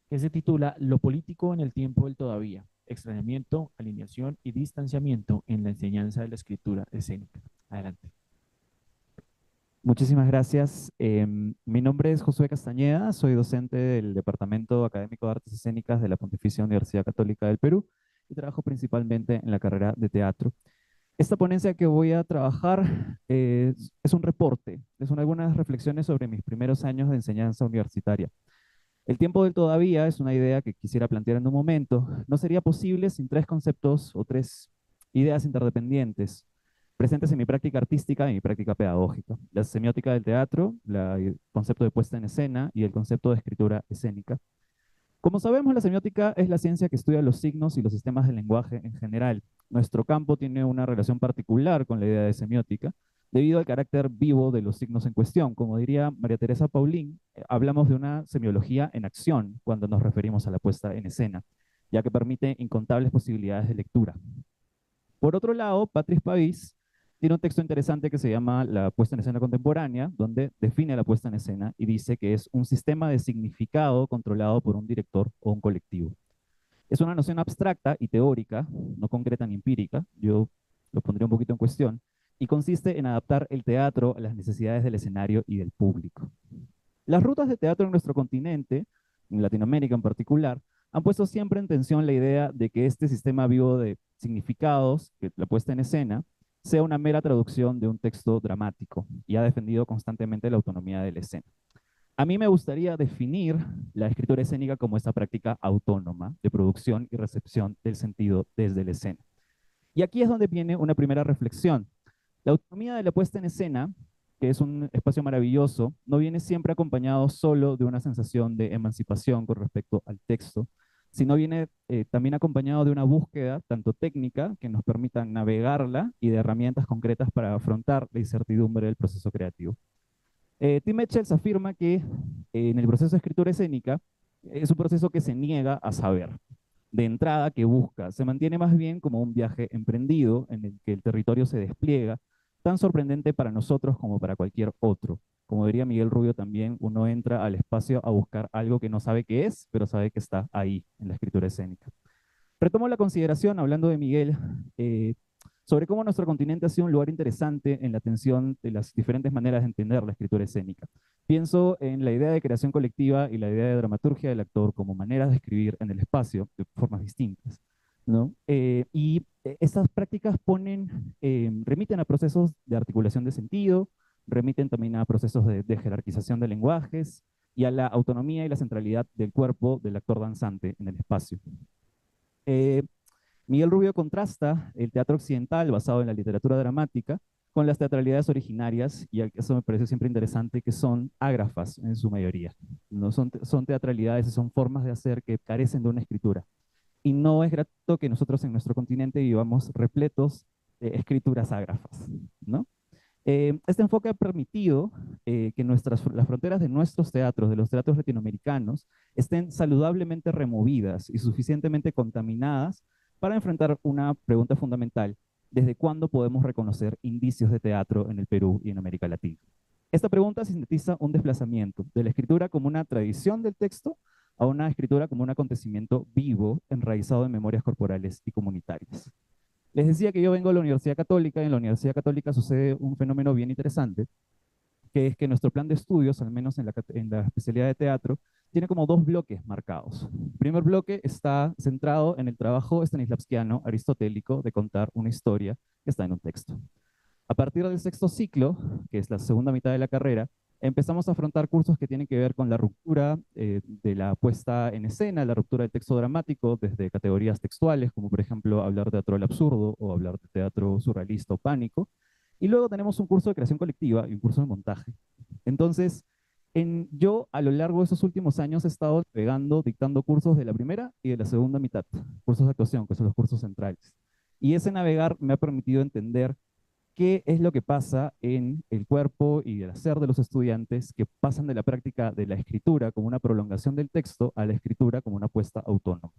que se titula Lo político en el tiempo del todavía, extrañamiento, alineación y distanciamiento en la enseñanza de la escritura escénica. Adelante. Muchísimas gracias. Mi nombre es Josué Castañeda, soy docente del Departamento Académico de Artes Escénicas de la Pontificia Universidad Católica del Perú y trabajo principalmente en la carrera de teatro. Esta ponencia que voy a trabajar es un reporte, son algunas reflexiones sobre mis primeros años de enseñanza universitaria. El tiempo del todavía es una idea que quisiera plantear en un momento. No sería posible sin tres conceptos o tres ideas interdependientes presentes en mi práctica artística y en mi práctica pedagógica. La semiótica del teatro, el concepto de puesta en escena y el concepto de escritura escénica. Como sabemos, la semiótica es la ciencia que estudia los signos y los sistemas del lenguaje en general. Nuestro campo tiene una relación particular con la idea de semiótica, debido al carácter vivo de los signos en cuestión. Como diría María Teresa Paulín, hablamos de una semiología en acción cuando nos referimos a la puesta en escena, ya que permite incontables posibilidades de lectura. Por otro lado, Patrice Pavís tiene un texto interesante que se llama La puesta en escena contemporánea, donde define la puesta en escena y dice que es un sistema de significado controlado por un director o un colectivo. Es una noción abstracta y teórica, no concreta ni empírica, yo lo pondría un poquito en cuestión, y consiste en adaptar el teatro a las necesidades del escenario y del público. Las rutas de teatro en nuestro continente, en Latinoamérica en particular, han puesto siempre en tensión la idea de que este sistema vivo de significados, que la puesta en escena, sea una mera traducción de un texto dramático, y ha defendido constantemente la autonomía de la escena. A mí me gustaría definir la escritura escénica como esta práctica autónoma de producción y recepción del sentido desde la escena. Y aquí es donde viene una primera reflexión. La autonomía de la puesta en escena, que es un espacio maravilloso, no viene siempre acompañado solo de una sensación de emancipación con respecto al texto, sino viene también acompañado de una búsqueda, tanto técnica, que nos permita navegarla, y de herramientas concretas para afrontar la incertidumbre del proceso creativo. Tim Etchells afirma que en el proceso de escritura escénica es un proceso que se niega a saber, de entrada que busca, se mantiene más bien como un viaje emprendido en el que el territorio se despliega, tan sorprendente para nosotros como para cualquier otro. Como diría Miguel Rubio también, uno entra al espacio a buscar algo que no sabe qué es, pero sabe que está ahí en la escritura escénica. Retomo la consideración, hablando de Miguel, sobre cómo nuestro continente ha sido un lugar interesante en la atención de las diferentes maneras de entender la escritura escénica. Pienso en la idea de creación colectiva y la idea de dramaturgia del actor como maneras de escribir en el espacio de formas distintas, ¿no? Estas prácticas remiten a procesos de articulación de sentido, remiten también a procesos de jerarquización de lenguajes, y a la autonomía y la centralidad del cuerpo del actor danzante en el espacio. Miguel Rubio contrasta el teatro occidental basado en la literatura dramática con las teatralidades originarias, y eso me parece siempre interesante, que son ágrafas en su mayoría. No son teatralidades, son formas de hacer que carecen de una escritura. Y no es grato que nosotros en nuestro continente vivamos repletos de escrituras ágrafas, ¿no? Este enfoque ha permitido que las fronteras de nuestros teatros, de los teatros latinoamericanos, estén saludablemente removidas y suficientemente contaminadas para enfrentar una pregunta fundamental: ¿desde cuándo podemos reconocer indicios de teatro en el Perú y en América Latina? Esta pregunta sintetiza un desplazamiento de la escritura como una tradición del texto a una escritura como un acontecimiento vivo, enraizado en memorias corporales y comunitarias. Les decía que yo vengo de la Universidad Católica, y en la Universidad Católica sucede un fenómeno bien interesante, que es que nuestro plan de estudios, al menos en la especialidad de teatro, tiene como dos bloques marcados. El primer bloque está centrado en el trabajo stanislavskiano, aristotélico, de contar una historia que está en un texto. A partir del sexto ciclo, que es la segunda mitad de la carrera, empezamos a afrontar cursos que tienen que ver con la ruptura de la puesta en escena, la ruptura del texto dramático desde categorías textuales, como por ejemplo hablar de teatro del absurdo o hablar de teatro surrealista o pánico. Y luego tenemos un curso de creación colectiva y un curso de montaje. Entonces, yo a lo largo de esos últimos años he estado navegando, dictando cursos de la primera y de la segunda mitad, cursos de actuación, que son los cursos centrales. Y ese navegar me ha permitido entender qué es lo que pasa en el cuerpo y el hacer de los estudiantes, que pasan de la práctica de la escritura como una prolongación del texto a la escritura como una apuesta autónoma.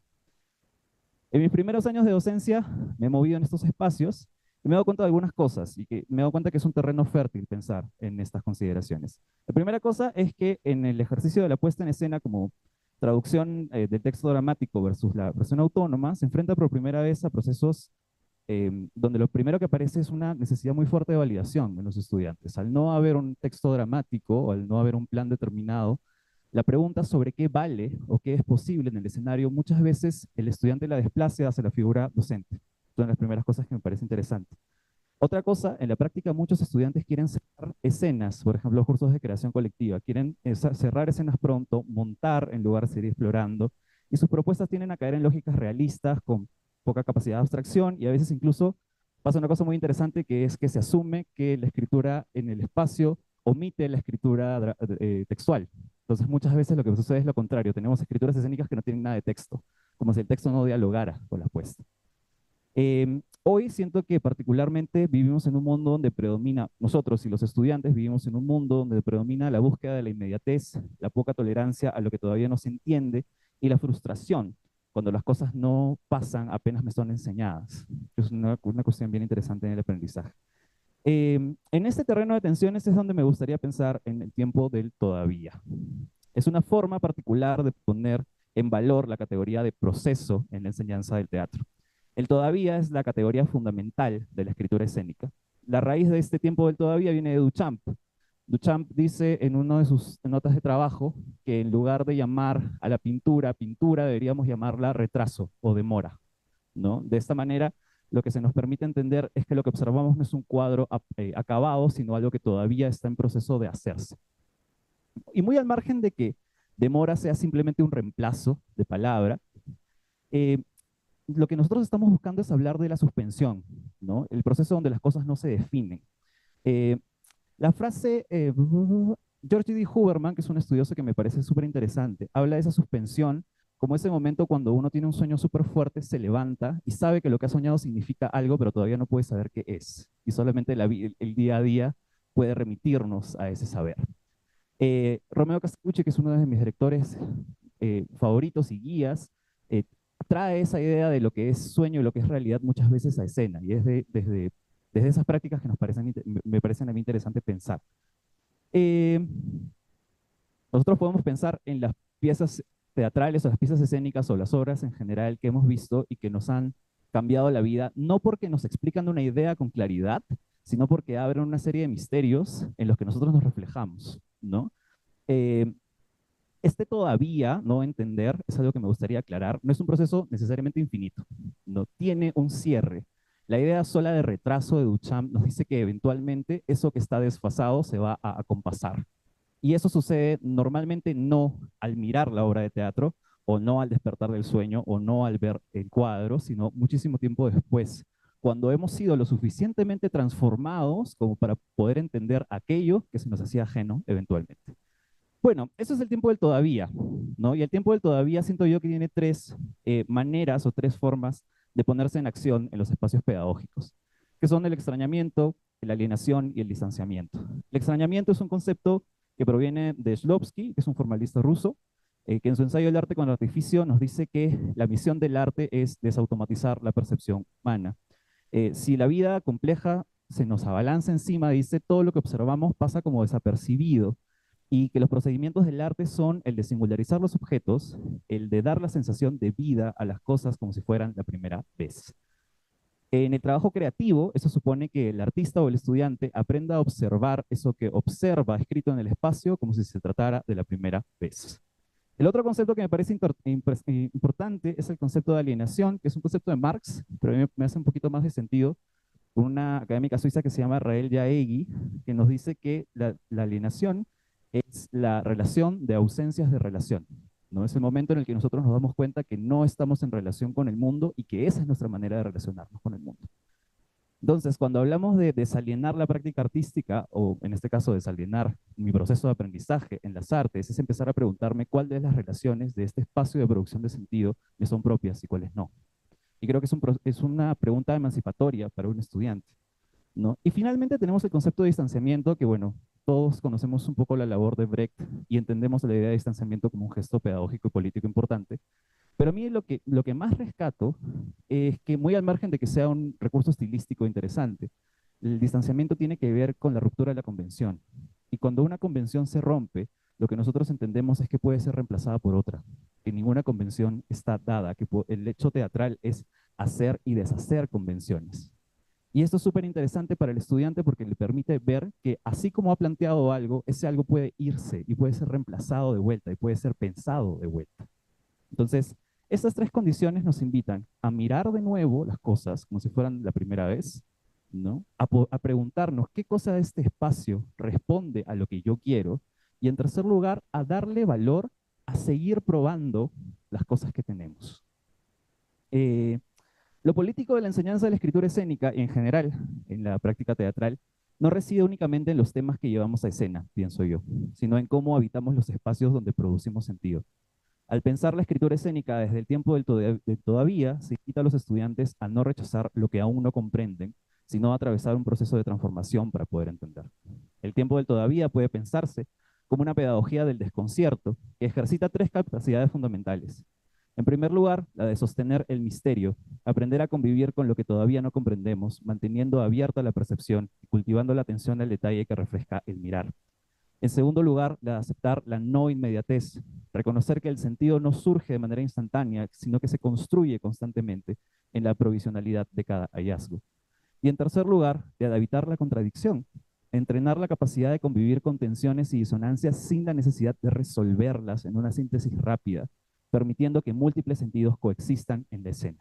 En mis primeros años de docencia me he movido en estos espacios y me he dado cuenta de algunas cosas, y que me he dado cuenta que es un terreno fértil pensar en estas consideraciones. La primera cosa es que en el ejercicio de la puesta en escena como traducción del texto dramático versus la versión autónoma, se enfrenta por primera vez a procesos donde lo primero que aparece es una necesidad muy fuerte de validación en los estudiantes. Al no haber un texto dramático o al no haber un plan determinado, la pregunta sobre qué vale o qué es posible en el escenario, muchas veces el estudiante la desplaza hacia la figura docente. Son las primeras cosas que me parece interesante. Otra cosa, en la práctica muchos estudiantes quieren cerrar escenas, por ejemplo, los cursos de creación colectiva, quieren cerrar escenas pronto, montar en lugar de seguir explorando, y sus propuestas tienden a caer en lógicas realistas, con poca capacidad de abstracción, y a veces incluso pasa una cosa muy interesante, que es que se asume que la escritura en el espacio omite la escritura textual. Entonces muchas veces lo que sucede es lo contrario, tenemos escrituras escénicas que no tienen nada de texto, como si el texto no dialogara con la puesta. Hoy siento que particularmente vivimos en un mundo donde predomina, nosotros y los estudiantes vivimos en un mundo donde predomina la búsqueda de la inmediatez, la poca tolerancia a lo que todavía no se entiende, y la frustración cuando las cosas no pasan apenas me son enseñadas. Es una cuestión bien interesante en el aprendizaje. En este terreno de tensiones es donde me gustaría pensar en el tiempo del todavía. Es una forma particular de poner en valor la categoría de proceso en la enseñanza del teatro. El todavía es la categoría fundamental de la escritura escénica. La raíz de este tiempo del todavía viene de Duchamp. Duchamp dice en una de sus notas de trabajo que en lugar de llamar a la pintura deberíamos llamarla retraso o demora, ¿no? De esta manera, lo que se nos permite entender es que lo que observamos no es un cuadro acabado, sino algo que todavía está en proceso de hacerse. Y muy al margen de que demora sea simplemente un reemplazo de palabra, lo que nosotros estamos buscando es hablar de la suspensión, ¿no? El proceso donde las cosas no se definen. La frase, George D. Huberman, que es un estudioso que me parece súper interesante, habla de esa suspensión como ese momento cuando uno tiene un sueño súper fuerte, se levanta y sabe que lo que ha soñado significa algo, pero todavía no puede saber qué es. Y solamente el día a día puede remitirnos a ese saber. Romeo Castellucci, que es uno de mis directores favoritos y guías, trae esa idea de lo que es sueño y lo que es realidad muchas veces a escena, y es desde esas prácticas que me parecen a mí interesante pensar. Nosotros podemos pensar en las piezas teatrales o las piezas escénicas o las obras en general que hemos visto y que nos han cambiado la vida, no porque nos explican una idea con claridad, sino porque abren una serie de misterios en los que nosotros nos reflejamos, ¿no? Este todavía no entender, es algo que me gustaría aclarar, no es un proceso necesariamente infinito, no tiene un cierre. La idea sola de retraso de Duchamp nos dice que eventualmente eso que está desfasado se va a acompasar, Y eso sucede normalmente no al mirar la obra de teatro, o no al despertar del sueño, o no al ver el cuadro, sino muchísimo tiempo después, cuando hemos sido lo suficientemente transformados como para poder entender aquello que se nos hacía ajeno eventualmente. Bueno, eso es el tiempo del todavía, ¿no? Y el tiempo del todavía siento yo que tiene tres maneras o tres formas de ponerse en acción en los espacios pedagógicos, que son el extrañamiento, la alienación y el distanciamiento. El extrañamiento es un concepto que proviene de Shklovsky, que es un formalista ruso, que en su ensayo El arte con el artificio nos dice que la misión del arte es desautomatizar la percepción humana. Si la vida compleja se nos abalanza encima, dice, todo lo que observamos pasa como desapercibido, y que los procedimientos del arte son el de singularizar los objetos, el de dar la sensación de vida a las cosas como si fueran la primera vez. En el trabajo creativo, eso supone que el artista o el estudiante aprenda a observar eso que observa escrito en el espacio como si se tratara de la primera vez. El otro concepto que me parece importante es el concepto de alienación, que es un concepto de Marx, pero a mí me hace un poquito más de sentido, con una académica suiza que se llama Raël Jaegui, que nos dice que la alienación es la relación de ausencias de relación, ¿no? Es el momento en el que nosotros nos damos cuenta que no estamos en relación con el mundo y que esa es nuestra manera de relacionarnos con el mundo. Entonces, cuando hablamos de desalienar la práctica artística, o en este caso desalienar mi proceso de aprendizaje en las artes, es empezar a preguntarme cuáles de las relaciones de este espacio de producción de sentido me son propias y cuáles no. Y creo que es una pregunta emancipatoria para un estudiante, ¿no? Y finalmente tenemos el concepto de distanciamiento, que bueno, todos conocemos un poco la labor de Brecht y entendemos la idea de distanciamiento como un gesto pedagógico y político importante. Pero a mí lo que más rescato es que, muy al margen de que sea un recurso estilístico interesante, el distanciamiento tiene que ver con la ruptura de la convención. Y cuando una convención se rompe, lo que nosotros entendemos es que puede ser reemplazada por otra, que ninguna convención está dada, que el hecho teatral es hacer y deshacer convenciones. Y esto es súper interesante para el estudiante porque le permite ver que así como ha planteado algo, ese algo puede irse y puede ser reemplazado de vuelta y puede ser pensado de vuelta. Entonces, estas tres condiciones nos invitan a mirar de nuevo las cosas como si fueran la primera vez, ¿no? A preguntarnos qué cosa de este espacio responde a lo que yo quiero, y en tercer lugar, a darle valor a seguir probando las cosas que tenemos. Lo político de la enseñanza de la escritura escénica, en general, en la práctica teatral, no reside únicamente en los temas que llevamos a escena, pienso yo, sino en cómo habitamos los espacios donde producimos sentido. Al pensar la escritura escénica desde el tiempo del todavía, se invita a los estudiantes a no rechazar lo que aún no comprenden, sino a atravesar un proceso de transformación para poder entender. El tiempo del todavía puede pensarse como una pedagogía del desconcierto que ejercita tres capacidades fundamentales. En primer lugar, la de sostener el misterio, aprender a convivir con lo que todavía no comprendemos, manteniendo abierta la percepción y cultivando la atención al detalle que refresca el mirar. En segundo lugar, la de aceptar la no inmediatez, reconocer que el sentido no surge de manera instantánea, sino que se construye constantemente en la provisionalidad de cada hallazgo. Y en tercer lugar, de habitar la contradicción, entrenar la capacidad de convivir con tensiones y disonancias sin la necesidad de resolverlas en una síntesis rápida, permitiendo que múltiples sentidos coexistan en la escena.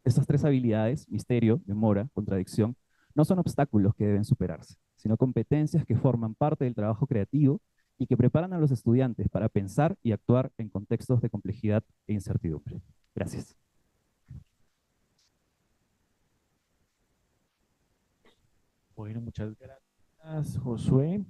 Estas tres habilidades, misterio, demora, contradicción, no son obstáculos que deben superarse, sino competencias que forman parte del trabajo creativo y que preparan a los estudiantes para pensar y actuar en contextos de complejidad e incertidumbre. Gracias. Bueno, muchas gracias, Josué.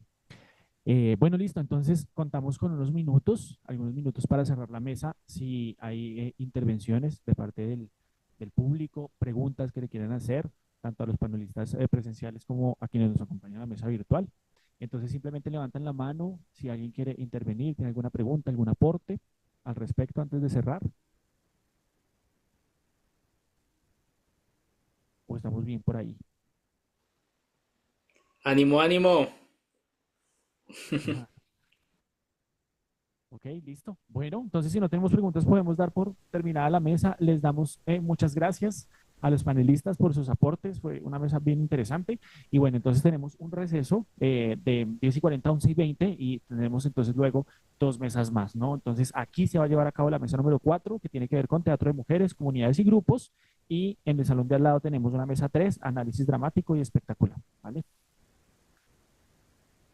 Bueno, listo, entonces contamos con algunos minutos para cerrar la mesa. Si hay intervenciones de parte del público, preguntas que le quieran hacer, tanto a los panelistas presenciales como a quienes nos acompañan a la mesa virtual. Entonces simplemente levantan la mano si alguien quiere intervenir, tiene alguna pregunta, algún aporte al respecto antes de cerrar. ¿O estamos bien por ahí? Ánimo, ánimo. Ajá. Ok, listo. Bueno, entonces si no tenemos preguntas podemos dar por terminada la mesa. Les damos muchas gracias a los panelistas por sus aportes. Fue una mesa bien interesante. Y bueno, entonces tenemos un receso de 10:40 a 11:20 y tenemos entonces luego 2 mesas más, ¿no? Entonces aquí se va a llevar a cabo la mesa número 4, que tiene que ver con teatro de mujeres, comunidades y grupos. Y en el salón de al lado tenemos una mesa 3, análisis dramático y espectacular, ¿vale?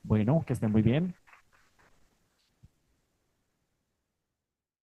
Bueno, que estén muy bien.